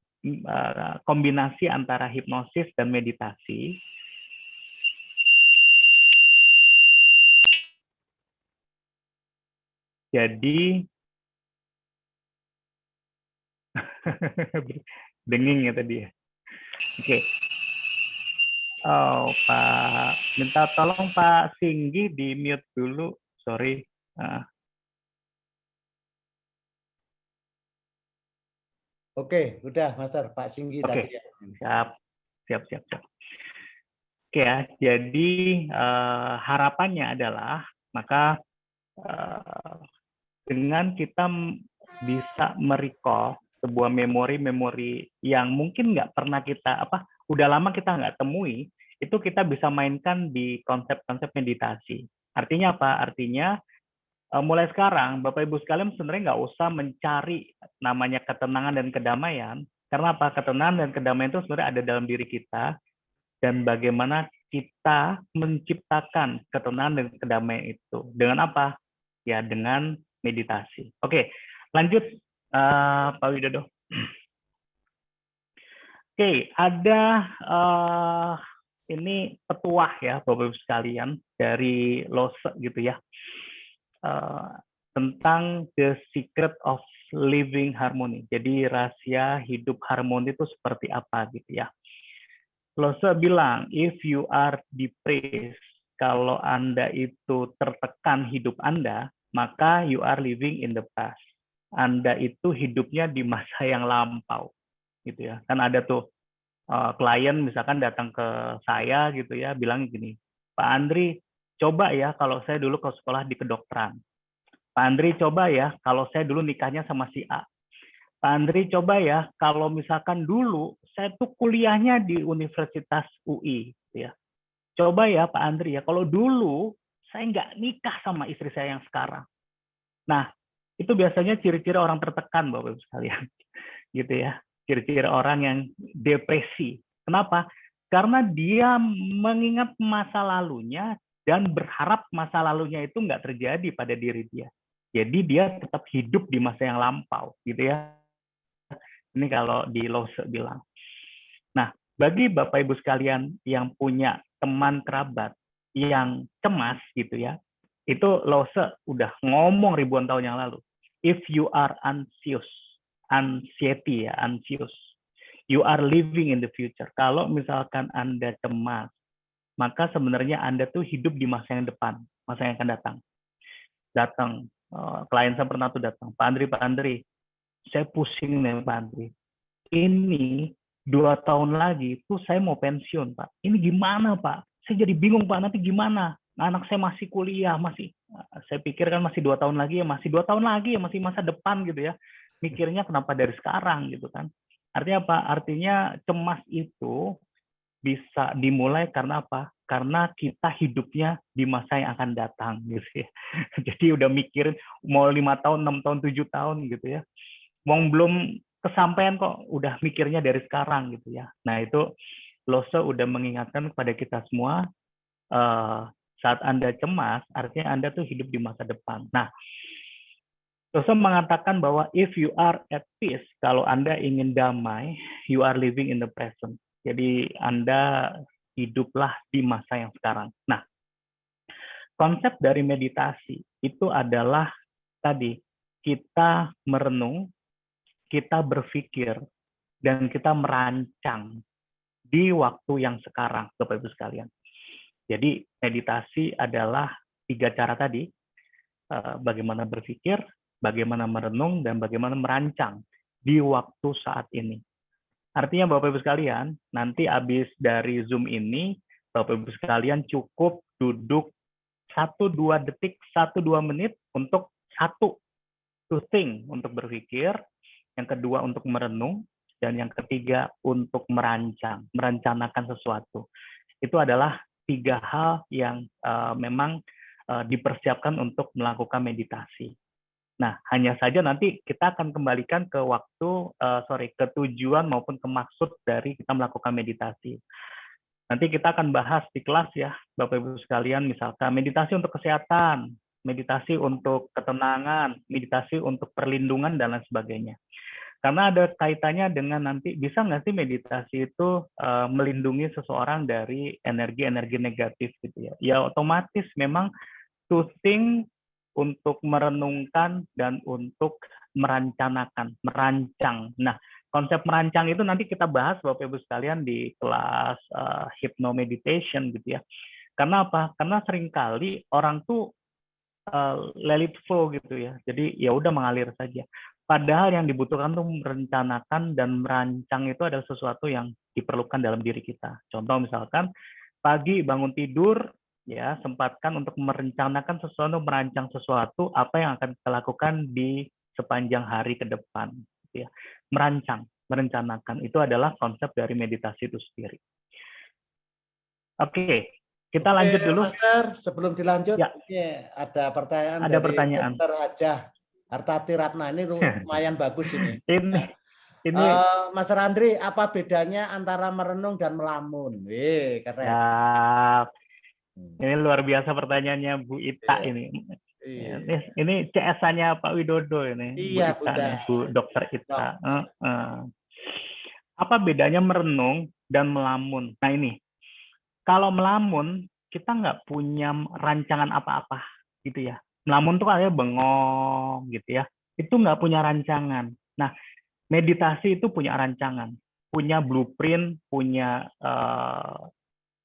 kombinasi antara hipnosis dan meditasi. Jadi denging ya tadi ya. Oke. Oh, Pak, minta tolong Pak Singgi di mute dulu. Sorry. Oke, udah Master, Pak Singgi Oke. tadi. Siap. Oke ya, jadi harapannya adalah maka dengan kita bisa merecall sebuah memori-memori yang mungkin nggak pernah kita udah lama kita nggak temui, itu kita bisa mainkan di konsep-konsep meditasi. Artinya apa? Artinya mulai sekarang Bapak Ibu sekalian sebenarnya nggak usah mencari namanya ketenangan dan kedamaian, karena apa? Ketenangan dan kedamaian itu sebenarnya ada dalam diri kita, dan bagaimana kita menciptakan ketenangan dan kedamaian itu. Dengan apa? Ya, dengan meditasi. Oke, lanjut Pak Widodo. Oke, ada ini petuah ya Bapak Ibu sekalian dari Lose gitu ya. Tentang the secret of living harmony. Jadi rahasia hidup harmoni itu seperti apa gitu ya. Lose bilang, if you are depressed, kalau Anda itu tertekan hidup Anda, maka you are living in the past. Anda itu hidupnya di masa yang lampau, gitu ya. Kan ada tuh klien misalkan datang ke saya gitu ya, bilang gini, Pak Andri, coba ya kalau saya dulu ke sekolah di kedokteran. Pak Andri, coba ya kalau saya dulu nikahnya sama si A. Pak Andri, coba ya kalau misalkan dulu saya tuh kuliahnya di Universitas UI, ya. Coba ya Pak Andri ya kalau dulu saya nggak nikah sama istri saya yang sekarang. Nah, itu biasanya ciri-ciri orang tertekan, Bapak Ibu sekalian, gitu ya. Ciri-ciri orang yang depresi. Kenapa? Karena dia mengingat masa lalunya dan berharap masa lalunya itu nggak terjadi pada diri dia. Jadi dia tetap hidup di masa yang lampau, gitu ya. Ini kalau di Lose bilang. Nah, bagi Bapak Ibu sekalian yang punya teman kerabat yang cemas gitu ya, itu Lose udah ngomong ribuan tahun yang lalu. If you are anxious, anxiety ya, anxious, you are living in the future. Kalau misalkan Anda cemas, maka sebenarnya Anda tuh hidup di masa yang depan, masa yang akan datang. Klien saya pernah tuh datang, Pak Andri, saya pusing nih Pak Andri. Ini 2 tahun lagi tuh saya mau pensiun Pak. Ini gimana Pak? Saya jadi bingung Pak, nanti gimana? Anak saya masih kuliah, saya pikir kan masih 2 tahun lagi ya, masih 2 tahun lagi ya, masih masa depan gitu ya. Mikirnya kenapa dari sekarang gitu kan. Artinya apa? Artinya cemas itu bisa dimulai karena apa? Karena kita hidupnya di masa yang akan datang gitu ya. Jadi udah mikirin mau 5 tahun, 6 tahun, 7 tahun gitu ya. Belum kesampaian kok udah mikirnya dari sekarang gitu ya. Nah, itu Lose udah mengingatkan kepada kita semua, saat Anda cemas, artinya Anda tuh hidup di masa depan. Nah, Lose mengatakan bahwa if you are at peace, kalau Anda ingin damai, you are living in the present. Jadi Anda hiduplah di masa yang sekarang. Nah, konsep dari meditasi itu adalah tadi, kita merenung, kita berpikir, dan kita merancang di waktu yang sekarang, Bapak Ibu sekalian. Jadi meditasi adalah 3 cara tadi, bagaimana berpikir, bagaimana merenung, dan bagaimana merancang di waktu saat ini. Artinya Bapak Ibu sekalian, nanti habis dari Zoom ini, Bapak Ibu sekalian cukup duduk 1-2 detik, 1-2 menit untuk to think, untuk berpikir, yang kedua untuk merenung, dan yang ketiga untuk merencanakan sesuatu. Itu adalah 3 hal yang memang dipersiapkan untuk melakukan meditasi. Nah, hanya saja nanti kita akan kembalikan ke ke tujuan maupun ke maksud dari kita melakukan meditasi. Nanti kita akan bahas di kelas ya, Bapak Ibu sekalian, misalkan meditasi untuk kesehatan, meditasi untuk ketenangan, meditasi untuk perlindungan, dan lain sebagainya. Karena ada kaitannya dengan nanti, bisa nggak sih meditasi itu melindungi seseorang dari energi-energi negatif gitu ya. Ya otomatis memang to think, untuk merenungkan, dan untuk merancang. Nah, konsep merancang itu nanti kita bahas Bapak Ibu sekalian di kelas hypnomeditation gitu ya. Karena apa? Karena seringkali orang tuh let it flow gitu ya. Jadi ya udah mengalir saja. Padahal yang dibutuhkan tuh merencanakan dan merancang itu adalah sesuatu yang diperlukan dalam diri kita. Contoh misalkan pagi bangun tidur, ya sempatkan untuk merencanakan sesuatu, merancang sesuatu apa yang akan kita lakukan di sepanjang hari ke depan. Gitu ya. Merencanakan itu adalah konsep dari meditasi itu sendiri. Oke, kita lanjut dulu. Master, sebelum dilanjut, ya. Ini ada pertanyaan Ada dari pertanyaan. Dr. Hajah Hartati Ratna. Ini lumayan bagus ini. Ini Mas Randri, apa bedanya antara merenung dan melamun? Keren. Ya, ini luar biasa pertanyaannya Bu Ita ini. Ini CS-nya Pak Widodo ini. Iya, Bu Ita nih, Bu Dokter Ita. Apa bedanya merenung dan melamun? Nah ini, kalau melamun kita nggak punya rancangan apa-apa gitu ya. Melamun tuh kayak bengong gitu ya. Itu nggak punya rancangan. Nah, meditasi itu punya rancangan, punya blueprint, punya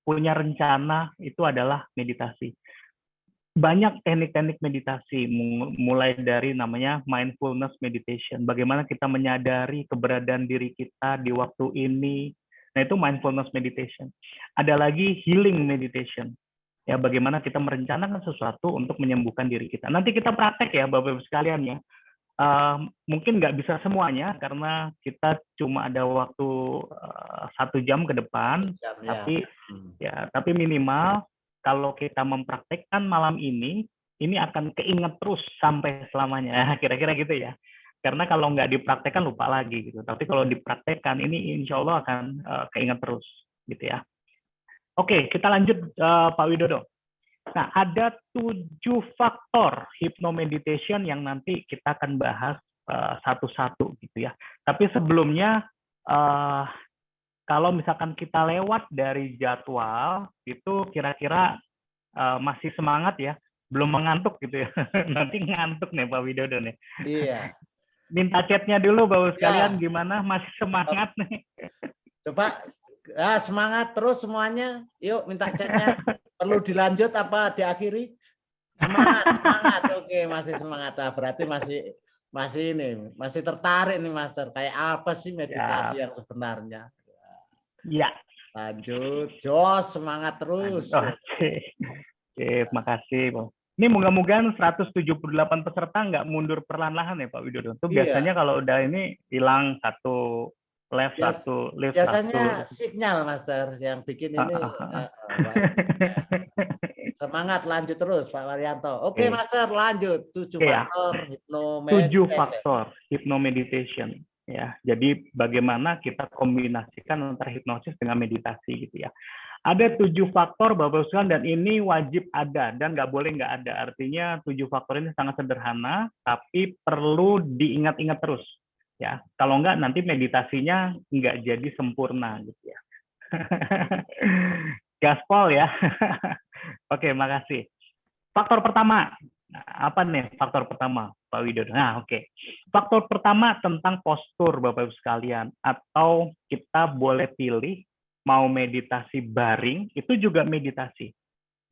rencana. Itu adalah meditasi. Banyak teknik-teknik meditasi, mulai dari namanya mindfulness meditation. Bagaimana kita menyadari keberadaan diri kita di waktu ini. Nah, itu mindfulness meditation. Ada lagi healing meditation. Ya, bagaimana kita merencanakan sesuatu untuk menyembuhkan diri kita. Nanti kita praktek ya, Bapak-Ibu sekalian ya. Mungkin nggak bisa semuanya karena kita cuma ada waktu 1 jam ke depan, tapi minimal kalau kita mempraktekkan malam ini akan keinget terus sampai selamanya, kira-kira gitu ya. Karena kalau nggak dipraktekkan lupa lagi gitu. Tapi kalau dipraktekkan ini insya Allah akan keinget terus gitu ya. Oke, kita lanjut Pak Widodo. Nah, ada 7 faktor hypnomeditation yang nanti kita akan bahas satu-satu gitu ya. Tapi sebelumnya kalau misalkan kita lewat dari jadwal itu kira-kira masih semangat ya, belum mengantuk gitu ya. Nanti ngantuk nih Pak Widodo nih. Iya. Minta chatnya dulu Bapak sekalian gimana, masih semangat nih. Coba semangat terus semuanya. Yuk minta chatnya. Perlu dilanjut apa diakhiri? Semangat. Oke, masih semangat. Berarti masih tertarik nih Master. Kayak apa sih meditasi yang sebenarnya? Ya. Lanjut, Jos, semangat terus. Oke, makasih Bang. Ini moga-moga 178 peserta nggak mundur perlahan-lahan ya Pak Widodo. Itu biasanya kalau udah ini hilang 1 left Bias- satu, lift Biasanya satu. sinyal, Master, yang bikin ini. Semangat, lanjut terus Pak Waryanto. Oke, Oke. Master, lanjut. 7 Oke, ya. faktor 7 hypnomeditation. faktor hypnomeditation ya. Jadi bagaimana kita kombinasikan antara hipnosis dengan meditasi gitu ya. Ada 7 faktor Bapak sekalian dan ini wajib ada dan nggak boleh nggak ada. Artinya 7 faktor ini sangat sederhana tapi perlu diingat-ingat terus ya. Kalau nggak nanti meditasinya nggak jadi sempurna gitu ya. Gaspol ya. Oke, makasih. Faktor pertama. Nah, apa nih faktor pertama, Pak Widodo? Nah, oke. Faktor pertama tentang postur, Bapak Ibu sekalian. Atau kita boleh pilih mau meditasi baring, itu juga meditasi.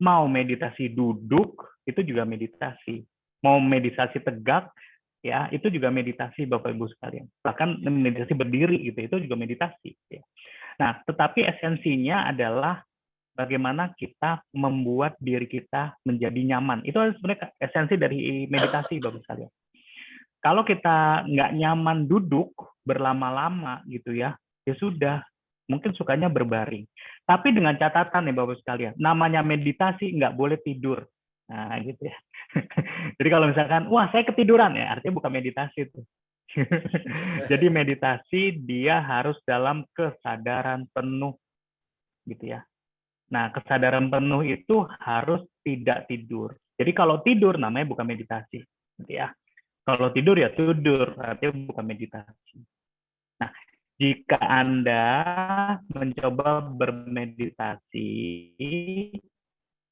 Mau meditasi duduk, itu juga meditasi. Mau meditasi tegak, ya itu juga meditasi, Bapak Ibu sekalian. Bahkan meditasi berdiri, gitu, itu juga meditasi. Ya. Nah, tetapi esensinya adalah bagaimana kita membuat diri kita menjadi nyaman. Itu sebenarnya esensi dari meditasi, Bapak sekalian. Kalau kita nggak nyaman duduk berlama-lama gitu ya, ya sudah, mungkin sukanya berbaring. Tapi dengan catatan nih Bapak sekalian, namanya meditasi nggak boleh tidur. Nah gitu ya. Jadi kalau misalkan, wah saya ketiduran ya, artinya bukan meditasi itu. Jadi meditasi dia harus dalam kesadaran penuh gitu ya. Nah, kesadaran penuh itu harus tidak tidur. Jadi kalau tidur namanya bukan meditasi, gitu ya. Kalau tidur ya tidur, artinya bukan meditasi. Nah, jika Anda mencoba bermeditasi,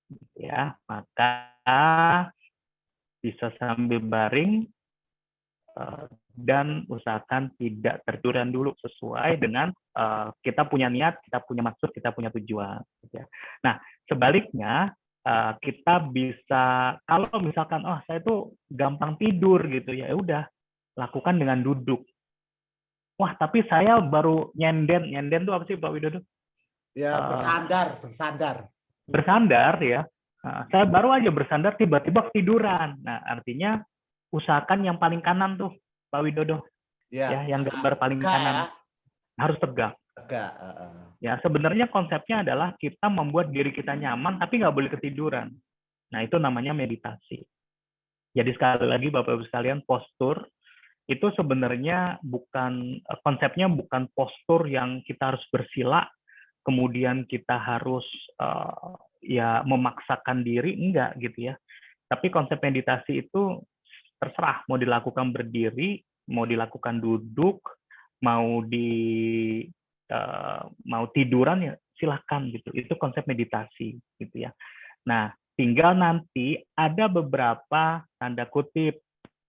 gitu ya, maka bisa sambil baring dan usahakan tidak tertiduran dulu sesuai dengan kita punya niat, kita punya maksud, kita punya tujuan. Gitu ya. Nah, sebaliknya kita bisa kalau misalkan oh saya tuh gampang tidur gitu ya, udah lakukan dengan duduk. Wah, tapi saya baru nyenden tuh apa sih Pak Widodo? Ya, bersandar. Bersandar ya. Saya baru aja bersandar tiba-tiba ketiduran. Nah, artinya usahakan yang paling kanan tuh Pak Widodo. Ya, yang gambar paling kanan. Harus tegak. Ya, sebenarnya konsepnya adalah kita membuat diri kita nyaman tapi nggak boleh ketiduran. Nah, itu namanya meditasi. Jadi sekali lagi Bapak Ibu sekalian, postur itu sebenarnya bukan konsepnya bukan postur yang kita harus bersila, kemudian kita harus ya memaksakan diri, enggak gitu ya. Tapi konsep meditasi itu terserah mau dilakukan berdiri, mau dilakukan duduk, mau mau tiduran ya silahkan gitu. Itu konsep meditasi gitu ya. Nah, tinggal nanti ada beberapa tanda kutip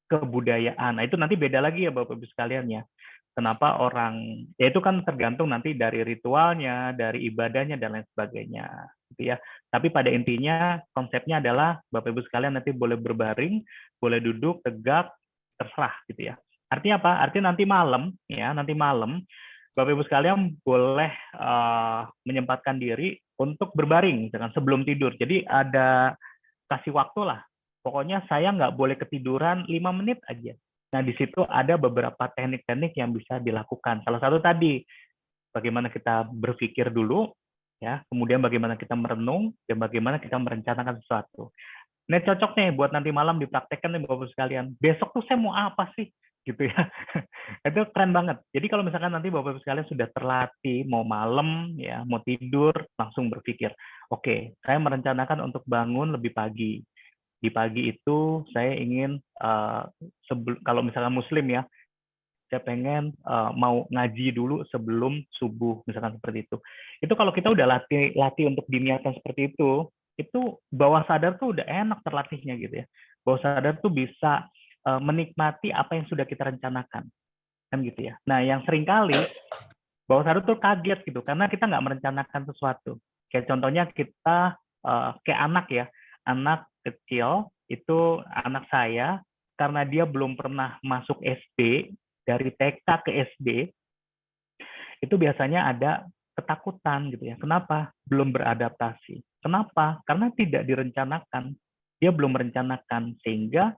kebudayaan. Nah, itu nanti beda lagi ya Bapak Ibu sekalian ya. Kenapa orang ya itu kan tergantung nanti dari ritualnya, dari ibadahnya dan lain sebagainya gitu ya. Tapi pada intinya konsepnya adalah Bapak Ibu sekalian nanti boleh berbaring, boleh duduk tegak, terserah gitu ya. Artinya apa? Artinya nanti malam Bapak Ibu sekalian boleh menyempatkan diri untuk berbaring dengan sebelum tidur. Jadi ada kasih waktu lah. Pokoknya saya nggak boleh ketiduran 5 menit aja. Nah, di situ ada beberapa teknik-teknik yang bisa dilakukan. Salah satu tadi, bagaimana kita berpikir dulu, ya, kemudian bagaimana kita merenung, dan bagaimana kita merencanakan sesuatu. Ini cocok nih buat nanti malam dipraktekkan nih Bapak sekalian. Besok tuh saya mau apa sih? Gitu ya. Itu keren banget. Jadi kalau misalkan nanti Bapak sekalian sudah terlatih, mau malam, ya, mau tidur, langsung berpikir, oke, saya merencanakan untuk bangun lebih pagi. Di pagi itu saya ingin kalau misalkan Muslim ya, saya pengen mau ngaji dulu sebelum subuh misalkan seperti itu. Itu kalau kita udah latih untuk diniatkan seperti itu bawah sadar tuh udah enak terlatihnya gitu ya. Bawah sadar tuh bisa menikmati apa yang sudah kita rencanakan kan gitu ya. Nah yang seringkali bawah sadar tuh kaget gitu karena kita nggak merencanakan sesuatu. Kayak contohnya kita kayak anak ya, anak kecil itu anak saya karena dia belum pernah masuk SD, dari TK ke SD itu biasanya ada ketakutan gitu ya. Kenapa? Belum beradaptasi. Kenapa? Karena tidak direncanakan. Dia belum merencanakan sehingga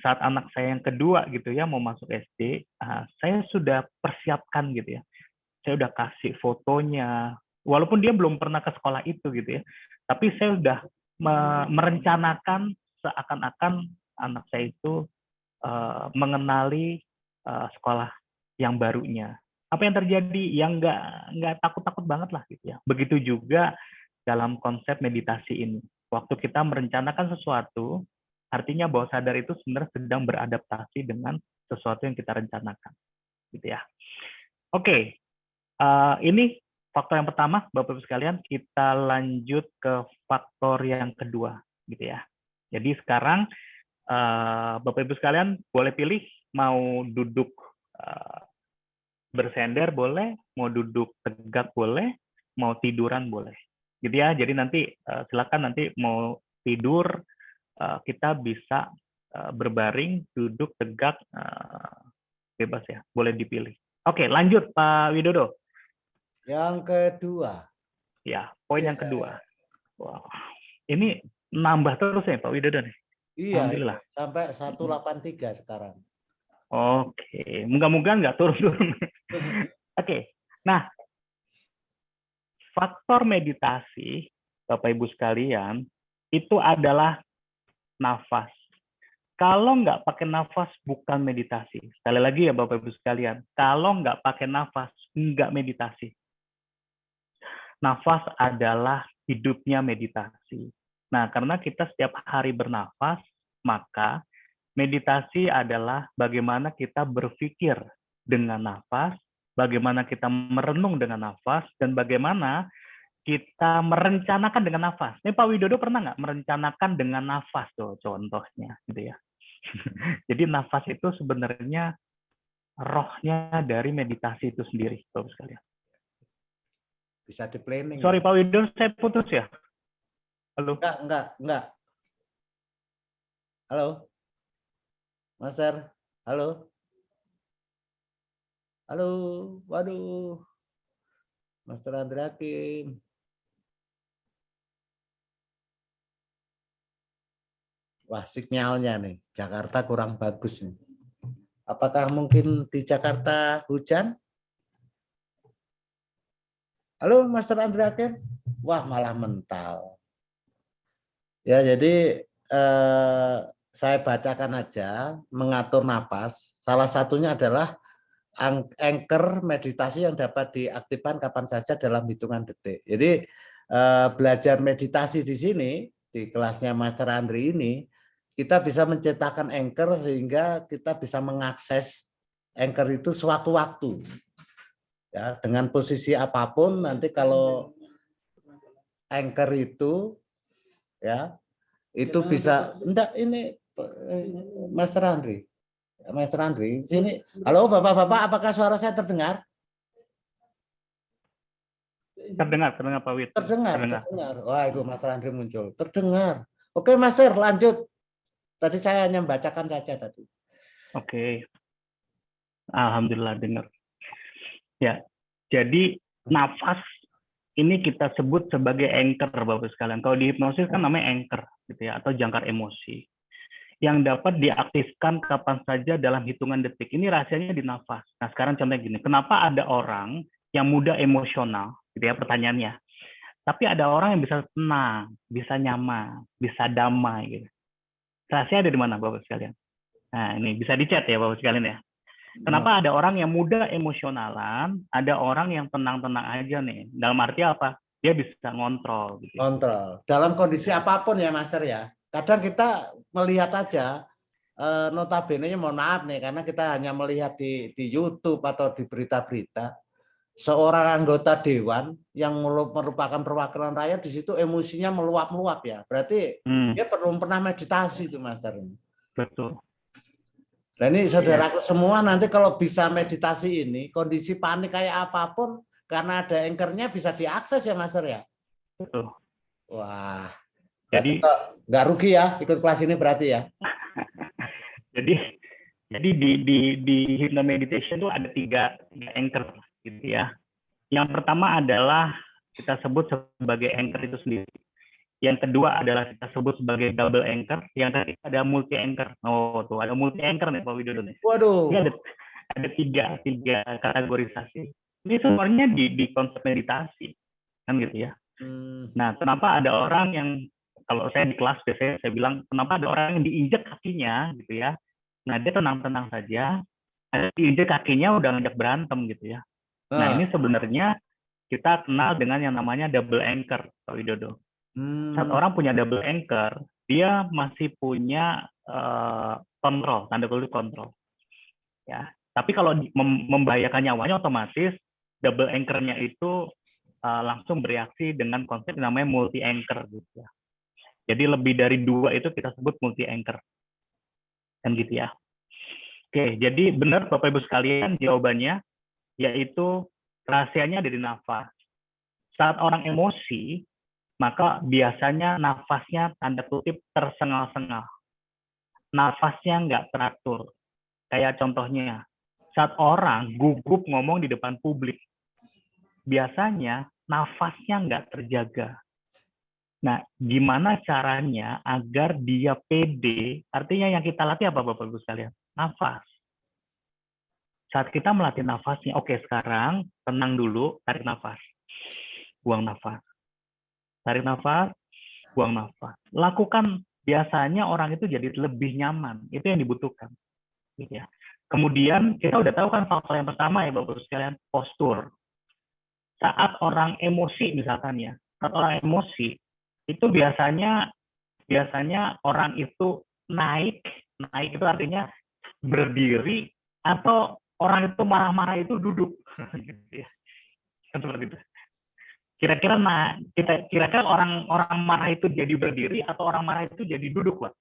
saat anak saya yang kedua gitu ya mau masuk SD, saya sudah persiapkan gitu ya. Saya udah kasih fotonya, walaupun dia belum pernah ke sekolah itu gitu ya. Tapi saya udah merencanakan seakan-akan anak saya itu mengenali sekolah yang barunya. Apa yang terjadi? Yang nggak takut-takut banget lah gitu ya. Begitu juga dalam konsep meditasi ini. Waktu kita merencanakan sesuatu, artinya bawah sadar itu sebenarnya sedang beradaptasi dengan sesuatu yang kita rencanakan, gitu ya. Oke, ini faktor yang pertama, Bapak Ibu sekalian. Kita lanjut ke faktor yang kedua, gitu ya. Jadi sekarang Bapak Ibu sekalian boleh pilih mau duduk bersender boleh, mau duduk tegak boleh, mau tiduran boleh, gitu ya. Jadi nanti silakan nanti mau tidur kita bisa berbaring, duduk tegak, bebas ya, boleh dipilih. Oke, lanjut Pak Widodo. Yang kedua. Ya, poin yang kedua. Wow. Ini nambah terus ya Pak Widodo nih. Iya, Alhamdulillah. sampai 183 sekarang. Oke, moga-moga nggak turun-turun. Oke, nah faktor meditasi, Bapak Ibu sekalian, itu adalah nafas. Kalau nggak pakai nafas, bukan meditasi. Sekali lagi ya Bapak Ibu sekalian, kalau nggak pakai nafas, nggak meditasi. Nafas adalah hidupnya meditasi. Nah, karena kita setiap hari bernafas, maka meditasi adalah bagaimana kita berpikir dengan nafas, bagaimana kita merenung dengan nafas, dan bagaimana kita merencanakan dengan nafas. Ini Pak Widodo pernah nggak merencanakan dengan nafas tuh contohnya, gitu ya. Jadi nafas itu sebenarnya rohnya dari meditasi itu sendiri, Bapak sekalian. Bisa di planning. Sorry ya? Pak Widodo, saya putus ya. Halo. Enggak. Halo. Master, halo. Halo, waduh. Master Andri Hakim. Wah, sinyalnya nih, Jakarta kurang bagus nih. Apakah mungkin di Jakarta hujan? Halo, Master Andri Hakim. Wah, malah mental. Ya, jadi saya bacakan aja, mengatur napas. Salah satunya adalah anchor meditasi yang dapat diaktifkan kapan saja dalam hitungan detik. Jadi belajar meditasi di sini, di kelasnya Master Andri ini, kita bisa menciptakan anchor sehingga kita bisa mengakses anchor itu sewaktu-waktu. Ya, dengan posisi apapun nanti kalau anchor itu ya itu bisa enggak ini Master Andri. Master Andri, sini. Halo Bapak-bapak, apakah suara saya terdengar? Terdengar Pak Wid. Terdengar. Wah, itu Master Andri muncul. Terdengar. Oke, Master, lanjut. Tadi saya hanya membacakan saja tadi. Oke. Alhamdulillah dengar. Ya, jadi nafas ini kita sebut sebagai anchor, Bapak sekalian. Kalau di hipnosis kan namanya anchor, gitu ya, atau jangkar emosi, yang dapat diaktifkan kapan saja dalam hitungan detik. Ini rahasianya di nafas. Nah, sekarang contohnya gini, kenapa ada orang yang mudah emosional, gitu ya pertanyaannya. Tapi ada orang yang bisa tenang, bisa nyaman, bisa damai, gitu. Rahasia ada di mana, Bapak sekalian? Nah, ini bisa dicat ya, Bapak sekalian ya. Kenapa ada orang yang mudah emosionalan, ada orang yang tenang-tenang aja nih. Dalam arti apa? Dia bisa ngontrol. Gitu. Kontrol. Dalam kondisi apapun ya, Master ya. Kadang kita melihat aja, notabene-nya mohon maaf nih, karena kita hanya melihat di YouTube atau di berita-berita, seorang anggota dewan yang merupakan perwakilan rakyat di situ emosinya meluap-meluap ya. Berarti dia perlu pernah meditasi itu, Master. Betul. Nah ini saudaraku semua nanti kalau bisa meditasi ini, kondisi panik kayak apapun, karena ada anchor-nya bisa diakses ya Master ya? Betul. Wah, jadi nggak rugi ya ikut kelas ini berarti ya? jadi di hypnomeditation itu ada tiga anchor gitu ya. Yang pertama adalah kita sebut sebagai anchor itu sendiri. Yang kedua adalah kita sebut sebagai double anchor. Yang ketiga ada multi anchor. Oh, tuh ada multi anchor nih Pak Widodo nih. Waduh. Ini ada tiga kategorisasi. Ini sebenarnya di konsep meditasi, kan gitu ya. Nah, kenapa ada orang yang, kalau saya di kelas biasanya saya bilang, kenapa ada orang yang diinjak kakinya gitu ya. Nah, dia tenang-tenang saja, diinjak kakinya udah ngajak berantem gitu ya. Nah, ini sebenarnya kita kenal dengan yang namanya double anchor, Pak Widodo. Saat orang punya double anchor, dia masih punya kontrol, tanda kutip kontrol. Ya, tapi kalau membahayakan nyawanya, otomatis double anchor-nya itu langsung bereaksi dengan konsep yang namanya multi anchor gitu ya. Jadi lebih dari 2 itu kita sebut multi anchor. Kan gitu ya. Oke, jadi benar Bapak Ibu sekalian, jawabannya yaitu rahasianya ada di nafas. Saat orang emosi, maka biasanya nafasnya tanda kutip tersengal-sengal. Nafasnya nggak teratur. Kayak contohnya, saat orang gugup ngomong di depan publik, biasanya nafasnya nggak terjaga. Nah, gimana caranya agar dia pede? Artinya yang kita latih apa Bapak Ibu sekalian? Nafas. Saat kita melatih nafasnya, oke sekarang tenang dulu, tarik nafas. Buang nafas. Tarik nafas, buang nafas. Lakukan, biasanya orang itu jadi lebih nyaman. Itu yang dibutuhkan. Gitu ya. Kemudian kita udah tahu kan faktor yang pertama ya Bapak sekalian, postur. Saat orang emosi misalkan ya, saat orang emosi itu biasanya orang itu naik itu artinya berdiri, atau orang itu marah-marah itu duduk. Gitu ya. Kan seperti itu. Kira-kira orang marah itu jadi berdiri atau orang marah itu jadi duduk, Pak?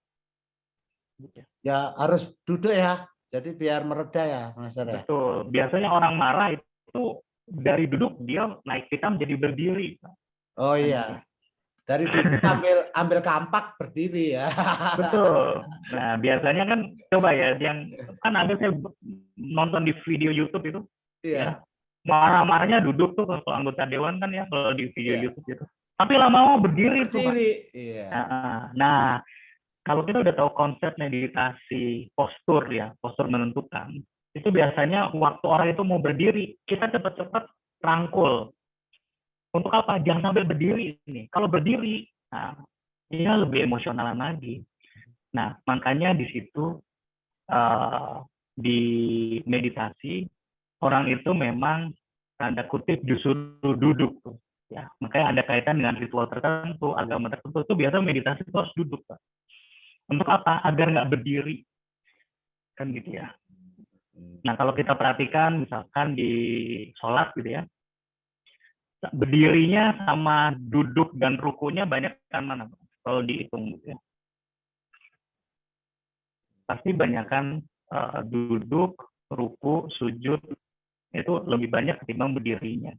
Ya harus duduk ya. Jadi biar mereda ya, Mas ya. Betul. Biasanya orang marah itu dari duduk dia naik kita menjadi berdiri. Oh iya. Dari duduk ambil kampak berdiri ya. Betul. Nah, biasanya kan coba ya, yang kan ada saya nonton di video YouTube itu. Iya. Ya, marah-marahnya duduk tuh kalau anggota dewan kan ya, kalau di video YouTube itu. Tapi lama-lama berdiri tuh, Pak. Iya. Nah, kalau kita udah tahu konsep meditasi postur ya, postur menentukan, itu biasanya waktu orang itu mau berdiri, kita cepat-cepat rangkul. Untuk apa? Jangan sampai berdiri ini. Kalau berdiri, nah, ini lebih emosionalan lagi. Nah, makanya di situ di meditasi orang itu memang tanda kutip disuruh duduk tuh. Ya, makanya ada kaitan dengan ritual tertentu, agama tertentu itu biasa meditasi itu harus duduk, Pak. Untuk apa? Agar nggak berdiri, kan gitu ya. Nah, kalau kita perhatikan misalkan di sholat gitu ya, berdirinya sama duduk dan rukunya banyak kan mana kalau dihitung gitu ya. Pasti banyak kan duduk, ruku, sujud itu lebih banyak ketimbang berdirinya.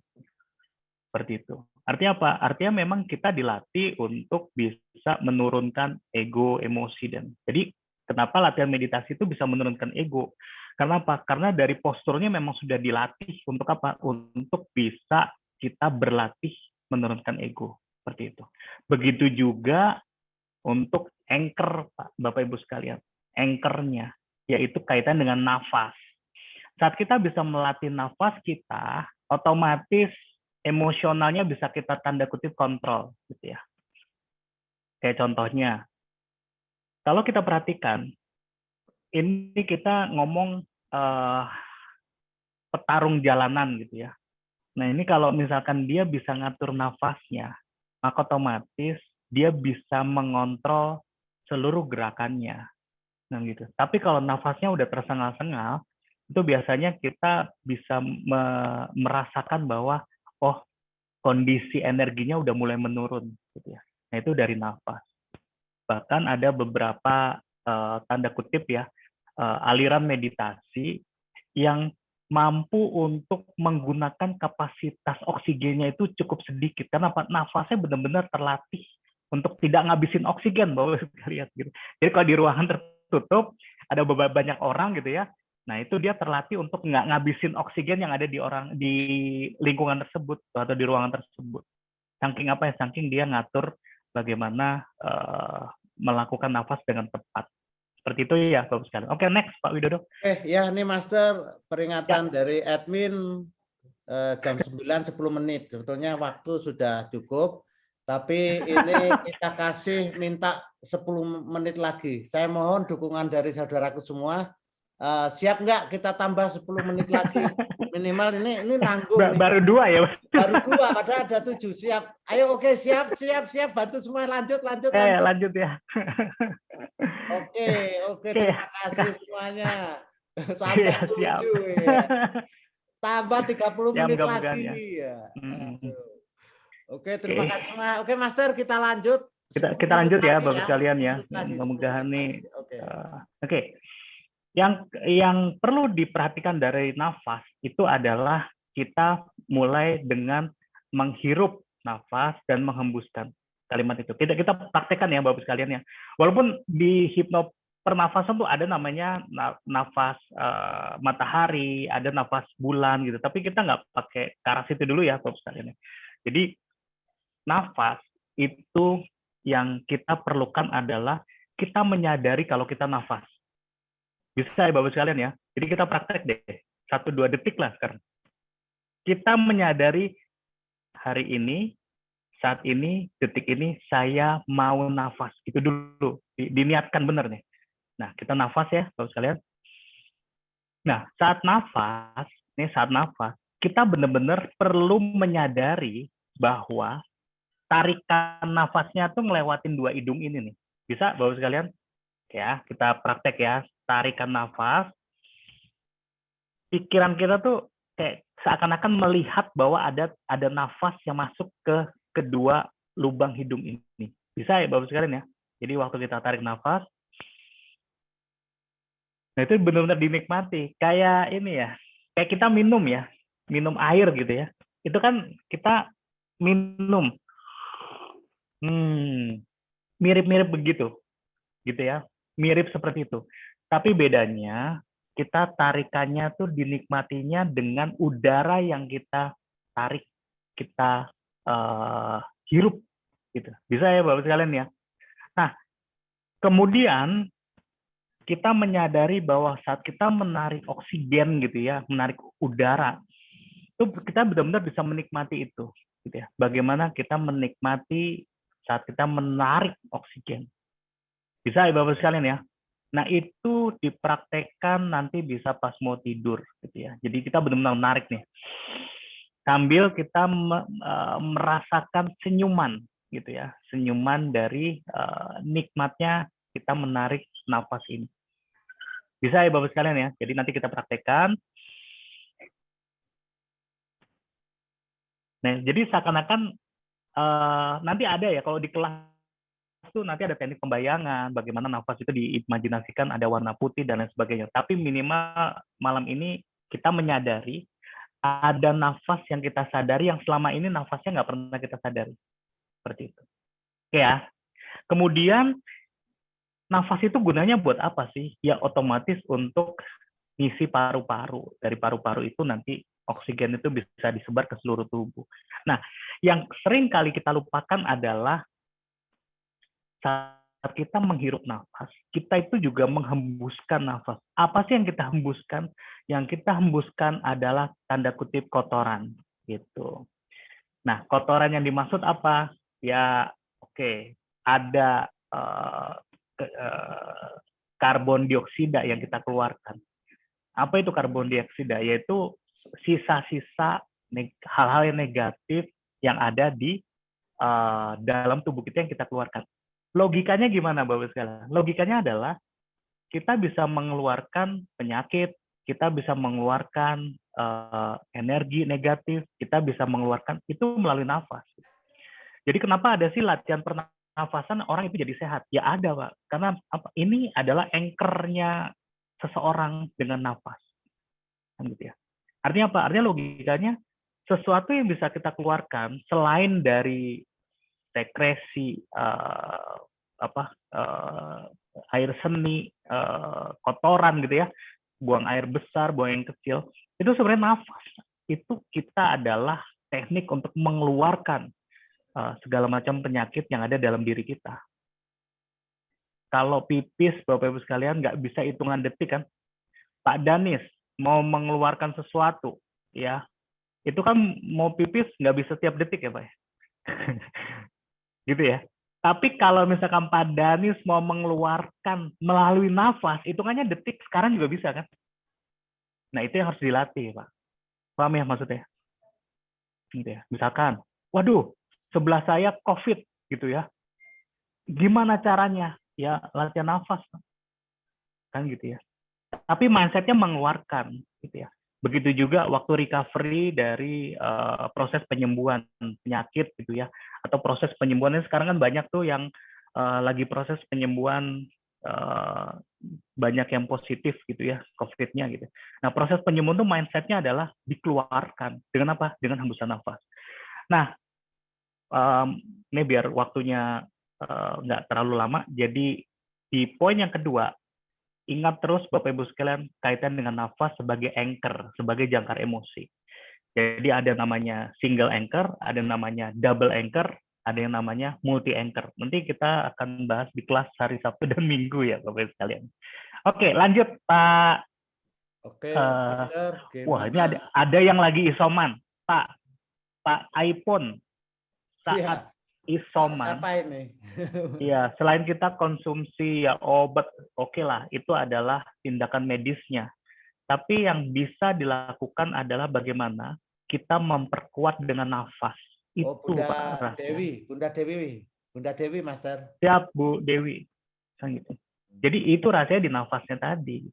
Seperti itu. Artinya apa? Artinya memang kita dilatih untuk bisa menurunkan ego, emosi, dan jadi kenapa latihan meditasi itu bisa menurunkan ego? Karena apa? Karena dari posturnya memang sudah dilatih untuk apa? Untuk bisa kita berlatih menurunkan ego. Seperti itu. Begitu juga untuk anchor, Bapak Ibu sekalian. Anchor-nya, yaitu kaitan dengan nafas. Saat kita bisa melatih nafas kita, otomatis emosionalnya bisa kita tanda kutip kontrol, gitu ya. Kayak contohnya, kalau kita perhatikan, ini kita ngomong petarung jalanan gitu ya. Nah ini kalau misalkan dia bisa ngatur nafasnya, maka otomatis dia bisa mengontrol seluruh gerakannya. Nah gitu. Tapi kalau nafasnya udah tersengal-sengal, itu biasanya kita bisa merasakan bahwa oh kondisi energinya udah mulai menurun gitu ya. Nah itu dari nafas. Bahkan ada beberapa tanda kutip ya aliran meditasi yang mampu untuk menggunakan kapasitas oksigennya itu cukup sedikit karena nafasnya benar-benar terlatih untuk tidak ngabisin oksigen, Bapak lihat gitu. Jadi kalau di ruangan tertutup ada banyak orang gitu ya. Nah, itu dia terlatih untuk nggak ngabisin oksigen yang ada di lingkungan tersebut atau di ruangan tersebut. Saking apa ya? Saking dia ngatur bagaimana melakukan nafas dengan tepat. Seperti itu ya Bapak sekalian. Oke, next Pak Widodo. Ya ini Master, peringatan dari admin jam 9 10 menit. Sebetulnya waktu sudah cukup, tapi ini kita kasih minta 10 menit lagi. Saya mohon dukungan dari saudaraku semua. Siap nggak kita tambah 10 menit lagi? Minimal ini nanggung. Baru 2 ya. Baru 2, padahal ada 7. Siap. Ayo, oke, siap. Bantu semua, lanjut. Lanjut ya. Oke, terima kasih semuanya. Sampai 7 ya. Tambah 30 menit lagi ya. Oke, terima kasih semua. Oke, Master, kita lanjut. Kita lanjut ya, Bapak sekalian ya. Mudah-mudahan nih. Oke. Yang perlu diperhatikan dari nafas itu adalah kita mulai dengan menghirup nafas dan menghembuskan kalimat itu. Kita praktekkan ya Bapak sekalian ya. Walaupun di pernafasan tuh ada namanya nafas matahari, ada nafas bulan gitu. Tapi kita nggak pakai ke arah situ dulu ya Bapak sekalian. Jadi nafas itu yang kita perlukan adalah kita menyadari kalau kita nafas. Bisa ya Bapak sekalian ya. Jadi kita praktek deh. 1-2 detik lah sekarang. Kita menyadari hari ini, saat ini, detik ini, saya mau nafas. Itu dulu. Diniatkan benar nih. Nah, kita nafas ya Bapak sekalian. Nah, saat nafas, kita benar-benar perlu menyadari bahwa tarikan nafasnya tuh ngelewatin 2 hidung ini nih. Bisa Bapak sekalian? Ya, kita praktek ya. Tarikan nafas, pikiran kita tuh kayak seakan-akan melihat bahwa ada nafas yang masuk ke kedua lubang hidung ini. Bisa ya Bapak sekalian ya. Jadi waktu kita tarik nafas, nah itu benar-benar dinikmati. Kayak ini ya, kayak kita minum ya, minum air gitu ya. Itu kan kita minum, mirip-mirip begitu, gitu ya. Mirip seperti itu. Tapi bedanya kita tarikannya tuh dinikmatinya dengan udara yang kita tarik, kita hirup gitu. Bisa ya Bapak sekalian ya. Nah, kemudian kita menyadari bahwa saat kita menarik oksigen gitu ya, menarik udara, itu kita benar-benar bisa menikmati itu gitu ya. Bagaimana kita menikmati saat kita menarik oksigen. Bisa ya Bapak sekalian ya. Nah, itu dipraktekkan nanti bisa pas mau tidur gitu ya. Jadi kita benar-benar menarik nih. Sambil kita merasakan senyuman gitu ya. Senyuman dari nikmatnya kita menarik nafas ini. Bisa ya Bapak sekalian ya. Jadi nanti kita praktekkan. Nah, jadi seakan-akan nanti ada ya kalau di kelas itu nanti ada teknik pembayangan, bagaimana nafas itu diimajinasikan ada warna putih dan lain sebagainya. Tapi minimal malam ini kita menyadari ada nafas yang kita sadari yang selama ini nafasnya nggak pernah kita sadari. Seperti itu. Oke ya. Kemudian nafas itu gunanya buat apa sih? Ya otomatis untuk ngisi paru-paru. Dari paru-paru itu nanti oksigen itu bisa disebar ke seluruh tubuh. Nah, yang sering kali kita lupakan adalah saat kita menghirup nafas, kita itu juga menghembuskan nafas. Apa sih yang kita hembuskan? Yang kita hembuskan adalah tanda kutip kotoran, gitu. Nah, kotoran yang dimaksud apa? Ya, oke, ada karbon dioksida yang kita keluarkan. Apa itu karbon dioksida? Yaitu sisa-sisa hal-hal yang negatif yang ada di dalam tubuh kita yang kita keluarkan. Logikanya gimana Bapak sekalian? Logikanya adalah kita bisa mengeluarkan penyakit, kita bisa mengeluarkan energi negatif, kita bisa mengeluarkan itu melalui nafas. Jadi kenapa ada sih latihan pernafasan orang itu jadi sehat? Ya ada Pak, karena apa? Ini adalah anchor-nya seseorang dengan nafas. Kan gitu ya. Artinya apa? Artinya logikanya sesuatu yang bisa kita keluarkan selain dari sekresi air seni, kotoran gitu ya, buang air besar, buang yang kecil, itu sebenarnya nafas. Itu kita adalah teknik untuk mengeluarkan segala macam penyakit yang ada dalam diri kita. Kalau pipis, Bapak Ibu sekalian, nggak bisa hitungan detik kan? Pak Danis mau mengeluarkan sesuatu, ya, itu kan mau pipis nggak bisa tiap detik ya Pak, gitu ya. Tapi kalau misalkan Pak Danis mau mengeluarkan melalui nafas, hitungannya detik, sekarang juga bisa kan? Nah itu yang harus dilatih Pak. Paham ya maksudnya? Gitu ya. Misalkan, waduh, sebelah saya COVID gitu ya. Gimana caranya? Ya latihan nafas kan gitu ya. Tapi mindsetnya mengeluarkan gitu ya. Begitu juga waktu recovery dari proses penyembuhan penyakit gitu ya, atau proses penyembuhannya sekarang kan banyak tuh yang lagi proses penyembuhan, banyak yang positif gitu ya COVID-nya gitu. Nah proses penyembuhan tuh mindsetnya adalah dikeluarkan dengan apa? Dengan hembusan nafas. Nah ini biar waktunya nggak terlalu lama. Jadi di poin yang kedua, ingat terus Bapak Ibu sekalian kaitan dengan nafas sebagai anchor, sebagai jangkar emosi. Jadi ada namanya single anchor, ada namanya double anchor, ada yang namanya multi anchor. Nanti kita akan bahas di kelas hari Sabtu dan Minggu ya Bapak Ibu sekalian. Oke, lanjut Pak. Oke, Master, Wah, ini gimana? ada yang lagi isoman. Pak iPhone saat isoman. Apa ini? Iya, selain kita konsumsi ya obat, oke lah, itu adalah tindakan medisnya. Tapi yang bisa dilakukan adalah bagaimana kita memperkuat dengan nafas. Oh, Itu Pak Bunda rahasia. Bunda Dewi, Master. Siap Bu Dewi, kan gitu. Jadi itu rahasia di nafasnya tadi,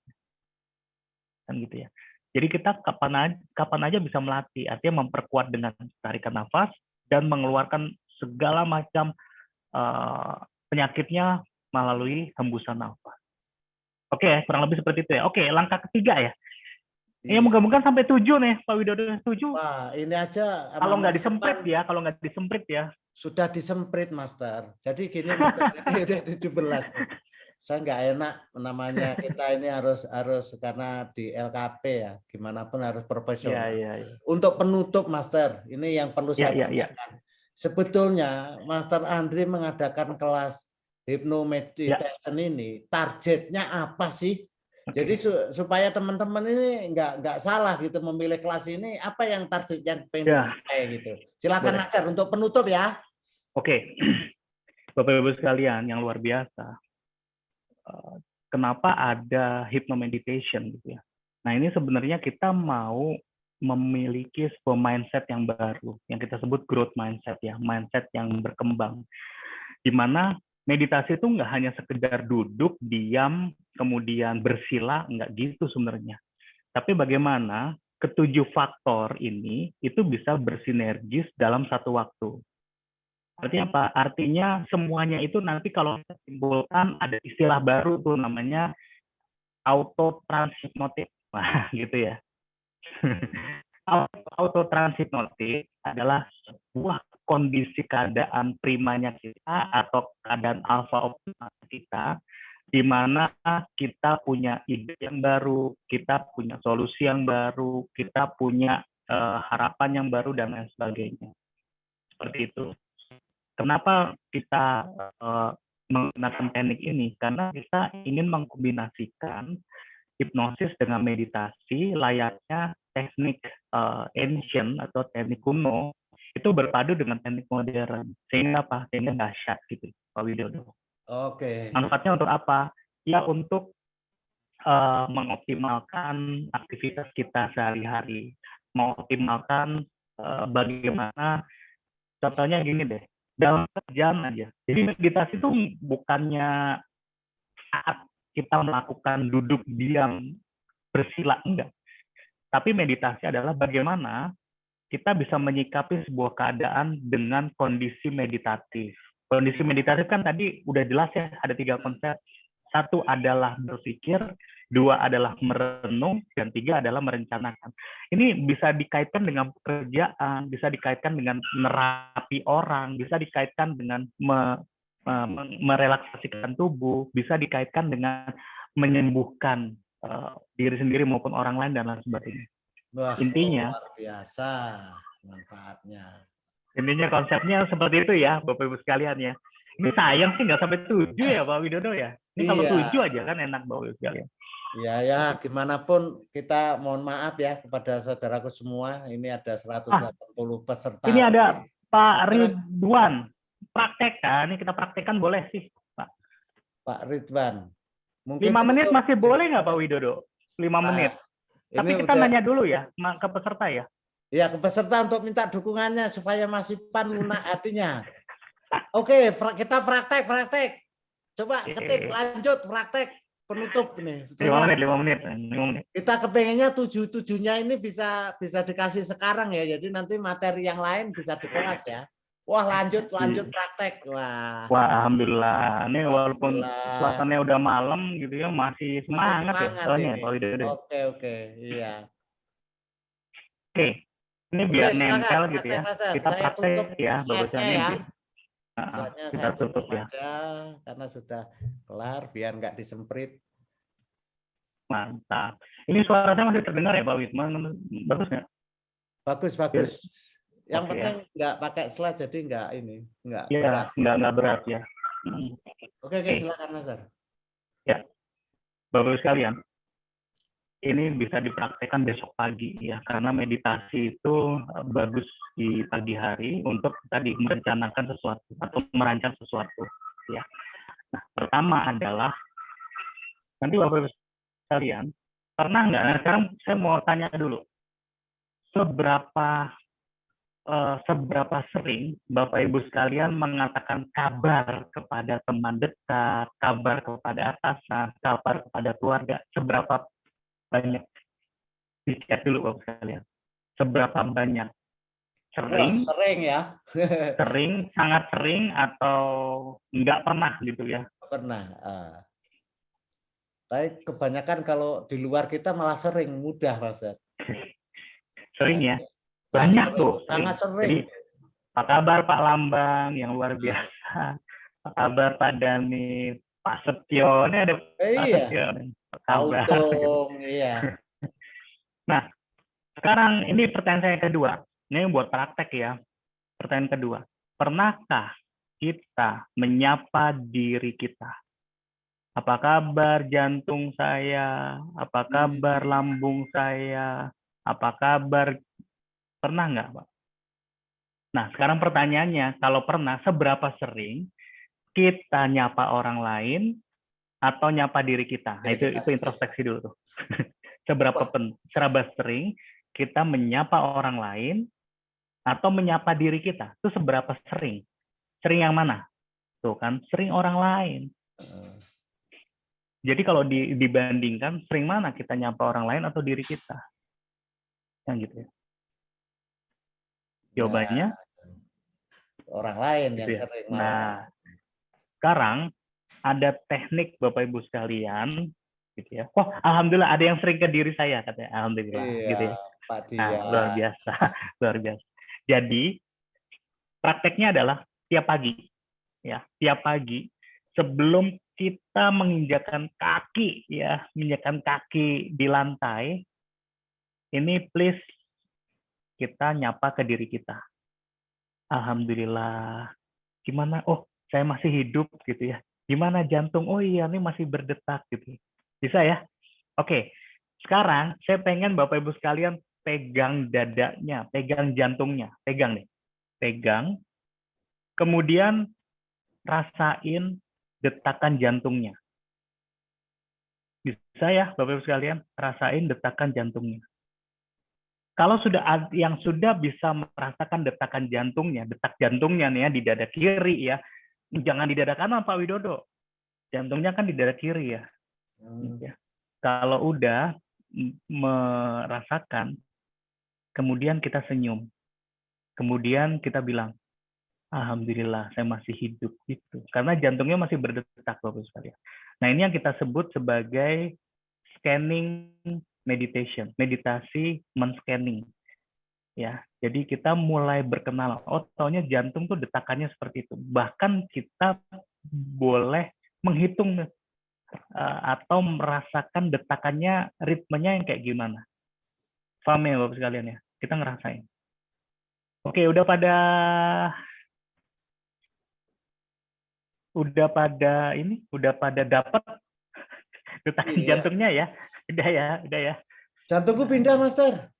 kan gitu ya. Jadi kita kapan aja bisa melatih, artinya memperkuat dengan tarikan nafas dan mengeluarkan segala macam penyakitnya melalui hembusan nafas. Oke, kurang lebih seperti itu ya. Oke, langkah ketiga ya. Ya, moga-moga sampai 7 nih, Pak Widodo. 7. Wah, ini aja Kalau nggak Mas disemprit Ipan ya, kalau nggak disemprit ya. sudah disemprit, Master. Jadi gini, Master, ini udah 17. Saya nggak enak namanya, kita ini harus karena di LKP ya, gimana pun harus profesional. Ya. Untuk penutup, Master, ini yang perlu saya Ya. tanyakan. Sebetulnya Master Andri mengadakan kelas hypnomeditation ini, targetnya apa sih? Jadi supaya teman-teman ini nggak salah gitu memilih kelas ini, apa yang target yang pengen dicapai gitu. Silakan Master untuk penutup ya. Oke, Bapak Ibu sekalian yang luar biasa. Kenapa ada hypnomeditation gitu ya? Nah ini sebenarnya kita mau memiliki sebuah mindset yang baru, yang kita sebut growth mindset ya, mindset yang berkembang. Di mana meditasi itu nggak hanya sekedar duduk, diam, kemudian bersila, nggak gitu sebenarnya. Tapi bagaimana ketujuh faktor ini itu bisa bersinergis dalam satu waktu. Artinya apa? Artinya semuanya itu nanti kalau kita simpulkan ada istilah baru tuh namanya autotranshipnotic. Nah, gitu ya. Autotranshipnotic adalah sebuah kondisi keadaan primanya kita atau keadaan alfa optimal kita, di mana kita punya ide yang baru, kita punya solusi yang baru, kita punya harapan yang baru dan lain sebagainya. Seperti itu. Kenapa kita menggunakan teknik ini? Karena kita ingin mengkombinasikan hipnosis dengan meditasi layaknya teknik ancient atau teknik kuno itu berpadu dengan teknik modern. Sehingga apa? Sehingga dahsyat gitu, Pak Widodo. Oke. Manfaatnya untuk apa? Ya untuk mengoptimalkan aktivitas kita sehari-hari, mengoptimalkan bagaimana, contohnya gini deh, dalam kerjaan aja. Jadi meditasi itu bukannya saat kita melakukan duduk diam bersila, enggak. Tapi meditasi adalah bagaimana kita bisa menyikapi sebuah keadaan dengan kondisi meditatif. Kondisi meditatif kan tadi udah jelas ya, ada 3 konsep. 1 adalah berpikir, 2 adalah merenung, dan 3 adalah merencanakan. Ini bisa dikaitkan dengan pekerjaan, bisa dikaitkan dengan menerapi orang, bisa dikaitkan dengan merelaksasikan tubuh, bisa dikaitkan dengan menyembuhkan diri sendiri maupun orang lain dan lain sebagainya. Wah, Intinya, luar biasa manfaatnya. Intinya konsepnya seperti itu ya, Bapak Ibu sekalian ya. Ini sayang sih nggak sampai 7 ya Pak Widodo ya. Ini kalau Iya. 7 aja kan enak Bapak Ibu sekalian. Ya, gimana pun kita mohon maaf ya kepada saudaraku semua. Ini ada 180 peserta. Ini ada Pak Ridwan. Praktekkan, ini kita praktekkan boleh sih Pak. Pak Ridwan. 5 menit masih boleh nggak Pak Widodo? 5 menit. Tapi kita nanya dulu ya ke peserta ya. Ya, ke peserta untuk minta dukungannya supaya masih pan lunak hatinya. Oke, kita praktek. Coba ketik lanjut praktek penutup nih. 5 menit. Kita kepengennya 7-7-nya ini bisa dikasih sekarang ya. Jadi nanti materi yang lain bisa di kelas ya. Wah, lanjut praktek. Wah, alhamdulillah. Ini walaupun suasananya udah malam gitu ya, masih semangat ya soalnya Pak Widodo. Oke, iya. Oke. Ini biar nempel gitu ya. Kita praktek ya, bagusnya. Kita tutup ya. Karena sudah kelar, biar nggak disemprit. Mantap. Ini suaranya masih terdengar ya Pak Wisman? Bagus nggak? Bagus. Yang penting nggak pakai slide, jadi nggak berat. Nggak berat ya. Oke, silakan Mas. Ya, Bapak Ibu sekalian, ini bisa dipraktekkan besok pagi ya, karena meditasi itu bagus di pagi hari untuk tadi merencanakan sesuatu atau merancang sesuatu ya. Nah, pertama adalah nanti Bapak Ibu sekalian pernah nggak? Nah, sekarang saya mau tanya dulu, seberapa sering Bapak Ibu sekalian mengatakan kabar kepada teman dekat, kabar kepada atasan, kabar kepada keluarga, seberapa banyak? Di chat dulu Bapak sekalian. Seberapa banyak? Sering? Sering ya. Sering, sangat sering, atau nggak pernah gitu ya? Pernah. Tapi kebanyakan kalau di luar kita malah sering, mudah Mas. Sering ya? Banyak tuh. Sangat sering. Jadi, apa kabar Pak Lambang yang luar biasa? Apa kabar Pak Dani, Pak Setio? Ini ada Pak Setio. Pak Untung, iya. Nah, sekarang ini pertanyaan saya kedua. Ini buat praktek ya. Pertanyaan kedua. Pernahkah kita menyapa diri kita? Apa kabar jantung saya? Apa kabar lambung saya? Apa kabar? Pernah nggak, Pak? Nah, sekarang pertanyaannya, kalau pernah, seberapa sering kita nyapa orang lain atau nyapa diri kita? Nah, itu introspeksi dulu tuh. Seberapa sering kita menyapa orang lain atau menyapa diri kita? Itu seberapa sering? Sering yang mana? Tuh kan, sering orang lain. Jadi kalau dibandingkan, sering mana kita nyapa orang lain atau diri kita? Yang gitu ya. Jawabannya orang lain yang gitu ya. sering. Nah, sekarang ada teknik Bapak Ibu sekalian gitu ya. Wah, alhamdulillah ada yang sering ke diri saya katanya. Alhamdulillah gitu ya. Pak Dia. Nah, luar biasa. Jadi, prakteknya adalah tiap pagi ya, tiap pagi sebelum kita menginjakkan kaki di lantai, ini please kita nyapa ke diri kita. Alhamdulillah. Gimana? Oh, saya masih hidup gitu ya. Gimana jantung? Oh iya, ini masih berdetak gitu. Bisa ya? Oke. Sekarang saya pengen Bapak Ibu sekalian pegang dadanya, pegang jantungnya. Pegang nih. Pegang. Kemudian rasain detakan jantungnya. Bisa ya Bapak Ibu sekalian? Rasain detakan jantungnya. Kalau yang sudah bisa merasakan detakan jantungnya, detak jantungnya nih ya di dada kiri ya, jangan di dada kanan Pak Widodo, jantungnya kan di dada kiri ya. Kalau udah merasakan, kemudian kita senyum, kemudian kita bilang, alhamdulillah saya masih hidup gitu, karena jantungnya masih berdetak Bapak sekalian. Nah ini yang kita sebut sebagai scanning meditation, meditasi men-scanning. Ya, jadi kita mulai berkenalan. Oh, taunya jantung tuh detakannya seperti itu. Bahkan kita boleh menghitung atau merasakan detakannya, ritmenya yang kayak gimana. Paham ya Bapak sekalian ya? Kita ngerasain. Oke, udah pada dapat detak Iya. jantungnya ya. Udah ya. Jantungku pindah, Master.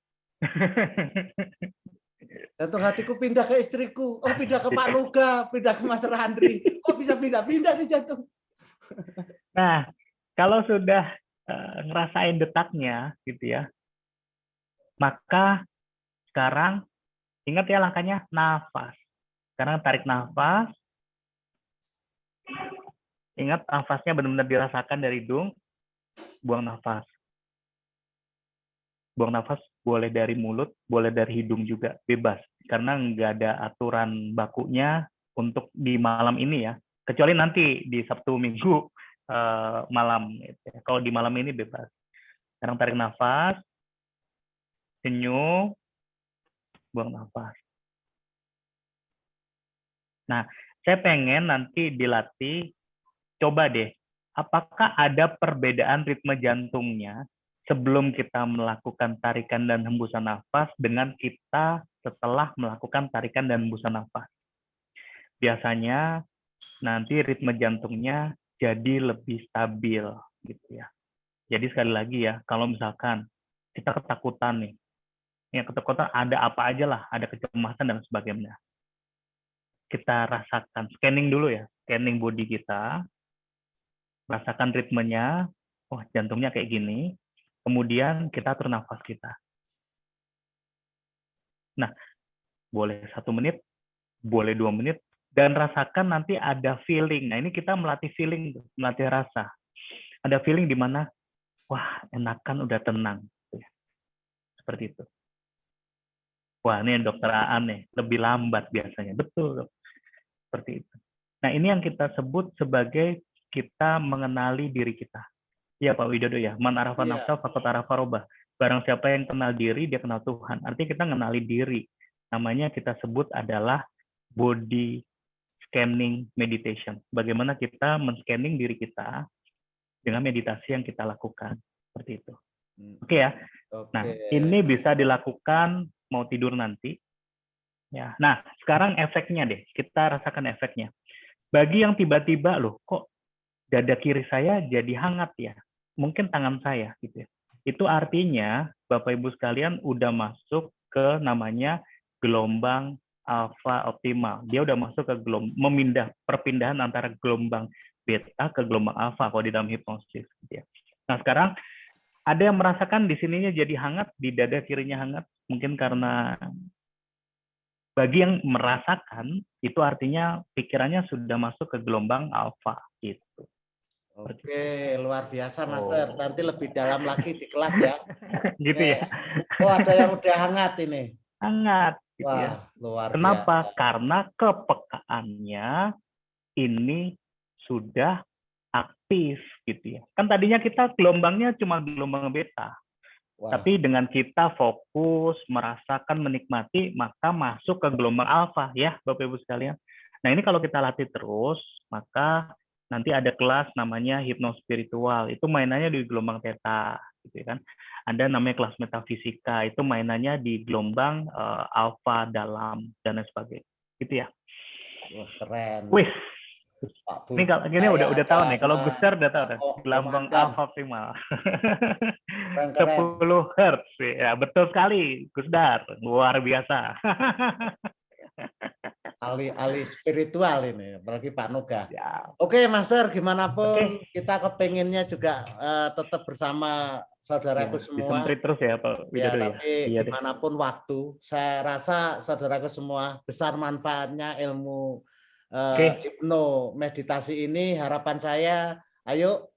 Jantung hatiku pindah ke istriku. Oh, pindah ke Pak Nuga, pindah ke Master Andri. Kok bisa pindah-pindah nih jantung? Nah, kalau sudah ngerasain detaknya gitu ya, maka sekarang ingat ya langkahnya, nafas. Sekarang tarik nafas. Ingat nafasnya benar-benar dirasakan dari hidung. Buang nafas. Buang nafas boleh dari mulut, boleh dari hidung juga, bebas. Karena nggak ada aturan bakunya untuk di malam ini ya. Kecuali nanti di Sabtu Minggu malam. Gitu. Kalau di malam ini bebas. Sekarang tarik nafas, senyum, buang nafas. Nah, saya pengen nanti dilatih, coba deh, apakah ada perbedaan ritme jantungnya sebelum kita melakukan tarikan dan hembusan nafas dengan kita setelah melakukan tarikan dan hembusan nafas. Biasanya nanti ritme jantungnya jadi lebih stabil gitu ya. Jadi sekali lagi ya, kalau misalkan kita ketakutan nih, yang ketakutan ada apa aja lah, ada kecemasan dan sebagainya. Kita rasakan, scanning dulu ya, scanning body kita, rasakan ritmenya, oh jantungnya kayak gini, kemudian kita atur nafas kita. Nah, boleh 1 menit, boleh 2 menit, dan rasakan nanti ada feeling. Nah ini kita melatih feeling, melatih rasa. Ada feeling di mana, wah enakan udah tenang. Seperti itu. Wah ini dokter Aan nih, lebih lambat biasanya. Betul, seperti itu. Nah ini yang kita sebut sebagai kita mengenali diri kita. Ya Pak Widodo ya, man arafa nafsa faqad arafa rabbah. Barang siapa yang kenal diri, dia kenal Tuhan. Artinya kita mengenali diri. Namanya kita sebut adalah body scanning meditation. Bagaimana kita men-scanning diri kita dengan meditasi yang kita lakukan. Seperti itu. Oke ya. Nah, ini bisa dilakukan mau tidur nanti. Ya. Nah, sekarang efeknya deh. Kita rasakan efeknya. Bagi yang tiba-tiba loh, kok dada kiri saya jadi hangat ya? Mungkin tangan saya gitu ya. Itu artinya Bapak Ibu sekalian udah masuk ke namanya gelombang alfa optimal. Dia udah masuk ke perpindahan antara gelombang beta ke gelombang alfa kalau di dalam hipnosis gitu ya. Nah, sekarang ada yang merasakan di sininya jadi hangat, di dada kirinya hangat, mungkin karena bagi yang merasakan itu artinya pikirannya sudah masuk ke gelombang alfa gitu. Oke, luar biasa Master. Nanti lebih dalam lagi di kelas ya. Gitu ya. Oh, ada yang udah hangat ini. Hangat gitu Wah, ya. luar Kenapa? biasa. Karena kepekaannya ini sudah aktif gitu ya. Kan tadinya kita gelombangnya cuma gelombang beta. Wah. Tapi dengan kita fokus, merasakan, menikmati, maka masuk ke gelombang alfa ya Bapak Ibu sekalian. Nah ini kalau kita latih terus, maka nanti ada kelas namanya hipnospiritual. Itu mainannya di gelombang theta, gitu kan. Ada namanya kelas metafisika, itu mainannya di gelombang alfa dalam dan lain sebagainya. Gitu ya. Wah, keren. Wih. Pak Ini kalau gini udah tahu nih. Kalau besar udah tahu deh. Gelombang Komandan. alfa optimal. Keren. 10 Hz. Ya, betul sekali, Gusdar. Luar biasa. Ahli spiritual ini, apalagi Pak Nuga. Ya. Oke, Master, gimana pun kita kepengennya juga tetap bersama saudaraku Ya, semua. disemprit terus ya Pak Widodo ya. Tapi Iya gimana pun waktu, saya rasa saudaraku semua besar manfaatnya ilmu hipno meditasi ini. Harapan saya, ayo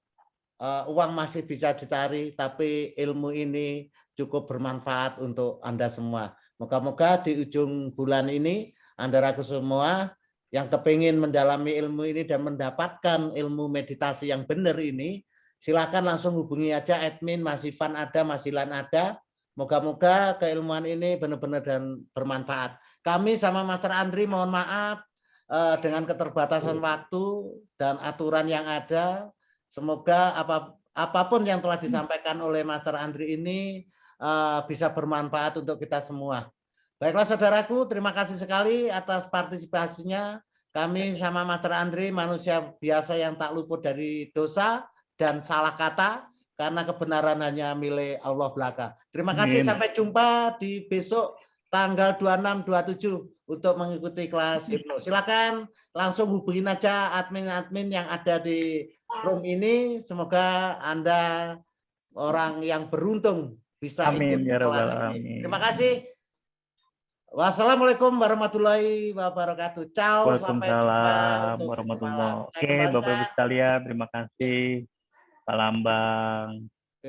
uang masih bisa dicari, tapi ilmu ini cukup bermanfaat untuk Anda semua. Moga-moga di ujung bulan ini Anda semua yang kepingin mendalami ilmu ini dan mendapatkan ilmu meditasi yang benar ini, silakan langsung hubungi aja admin, Mas Ivan ada, Mas Ilan ada. Moga-moga keilmuan ini benar-benar dan bermanfaat. Kami sama Master Andri mohon maaf dengan keterbatasan waktu dan aturan yang ada. Semoga apapun yang telah disampaikan oleh Master Andri ini bisa bermanfaat untuk kita semua. Baiklah saudaraku, terima kasih sekali atas partisipasinya. Kami sama Master Andri, manusia biasa yang tak luput dari dosa dan salah kata, karena kebenaran hanya milik Allah belaka. Terima kasih, Amin. sampai jumpa di besok tanggal 26-27 untuk mengikuti kelas hipno. Silakan langsung hubungin aja admin-admin yang ada di room ini. Semoga Anda orang yang beruntung bisa Amin, ikut ya kelas Rabbal ini. Alamin. Terima kasih. Wassalamualaikum warahmatullahi wabarakatuh. Ciao, sampai jumpa Waalaikumsalam untuk warahmatullahi malam. wabarakatuh. Oke, Bapak Ibu sekalian, terima kasih. Pak Lambang.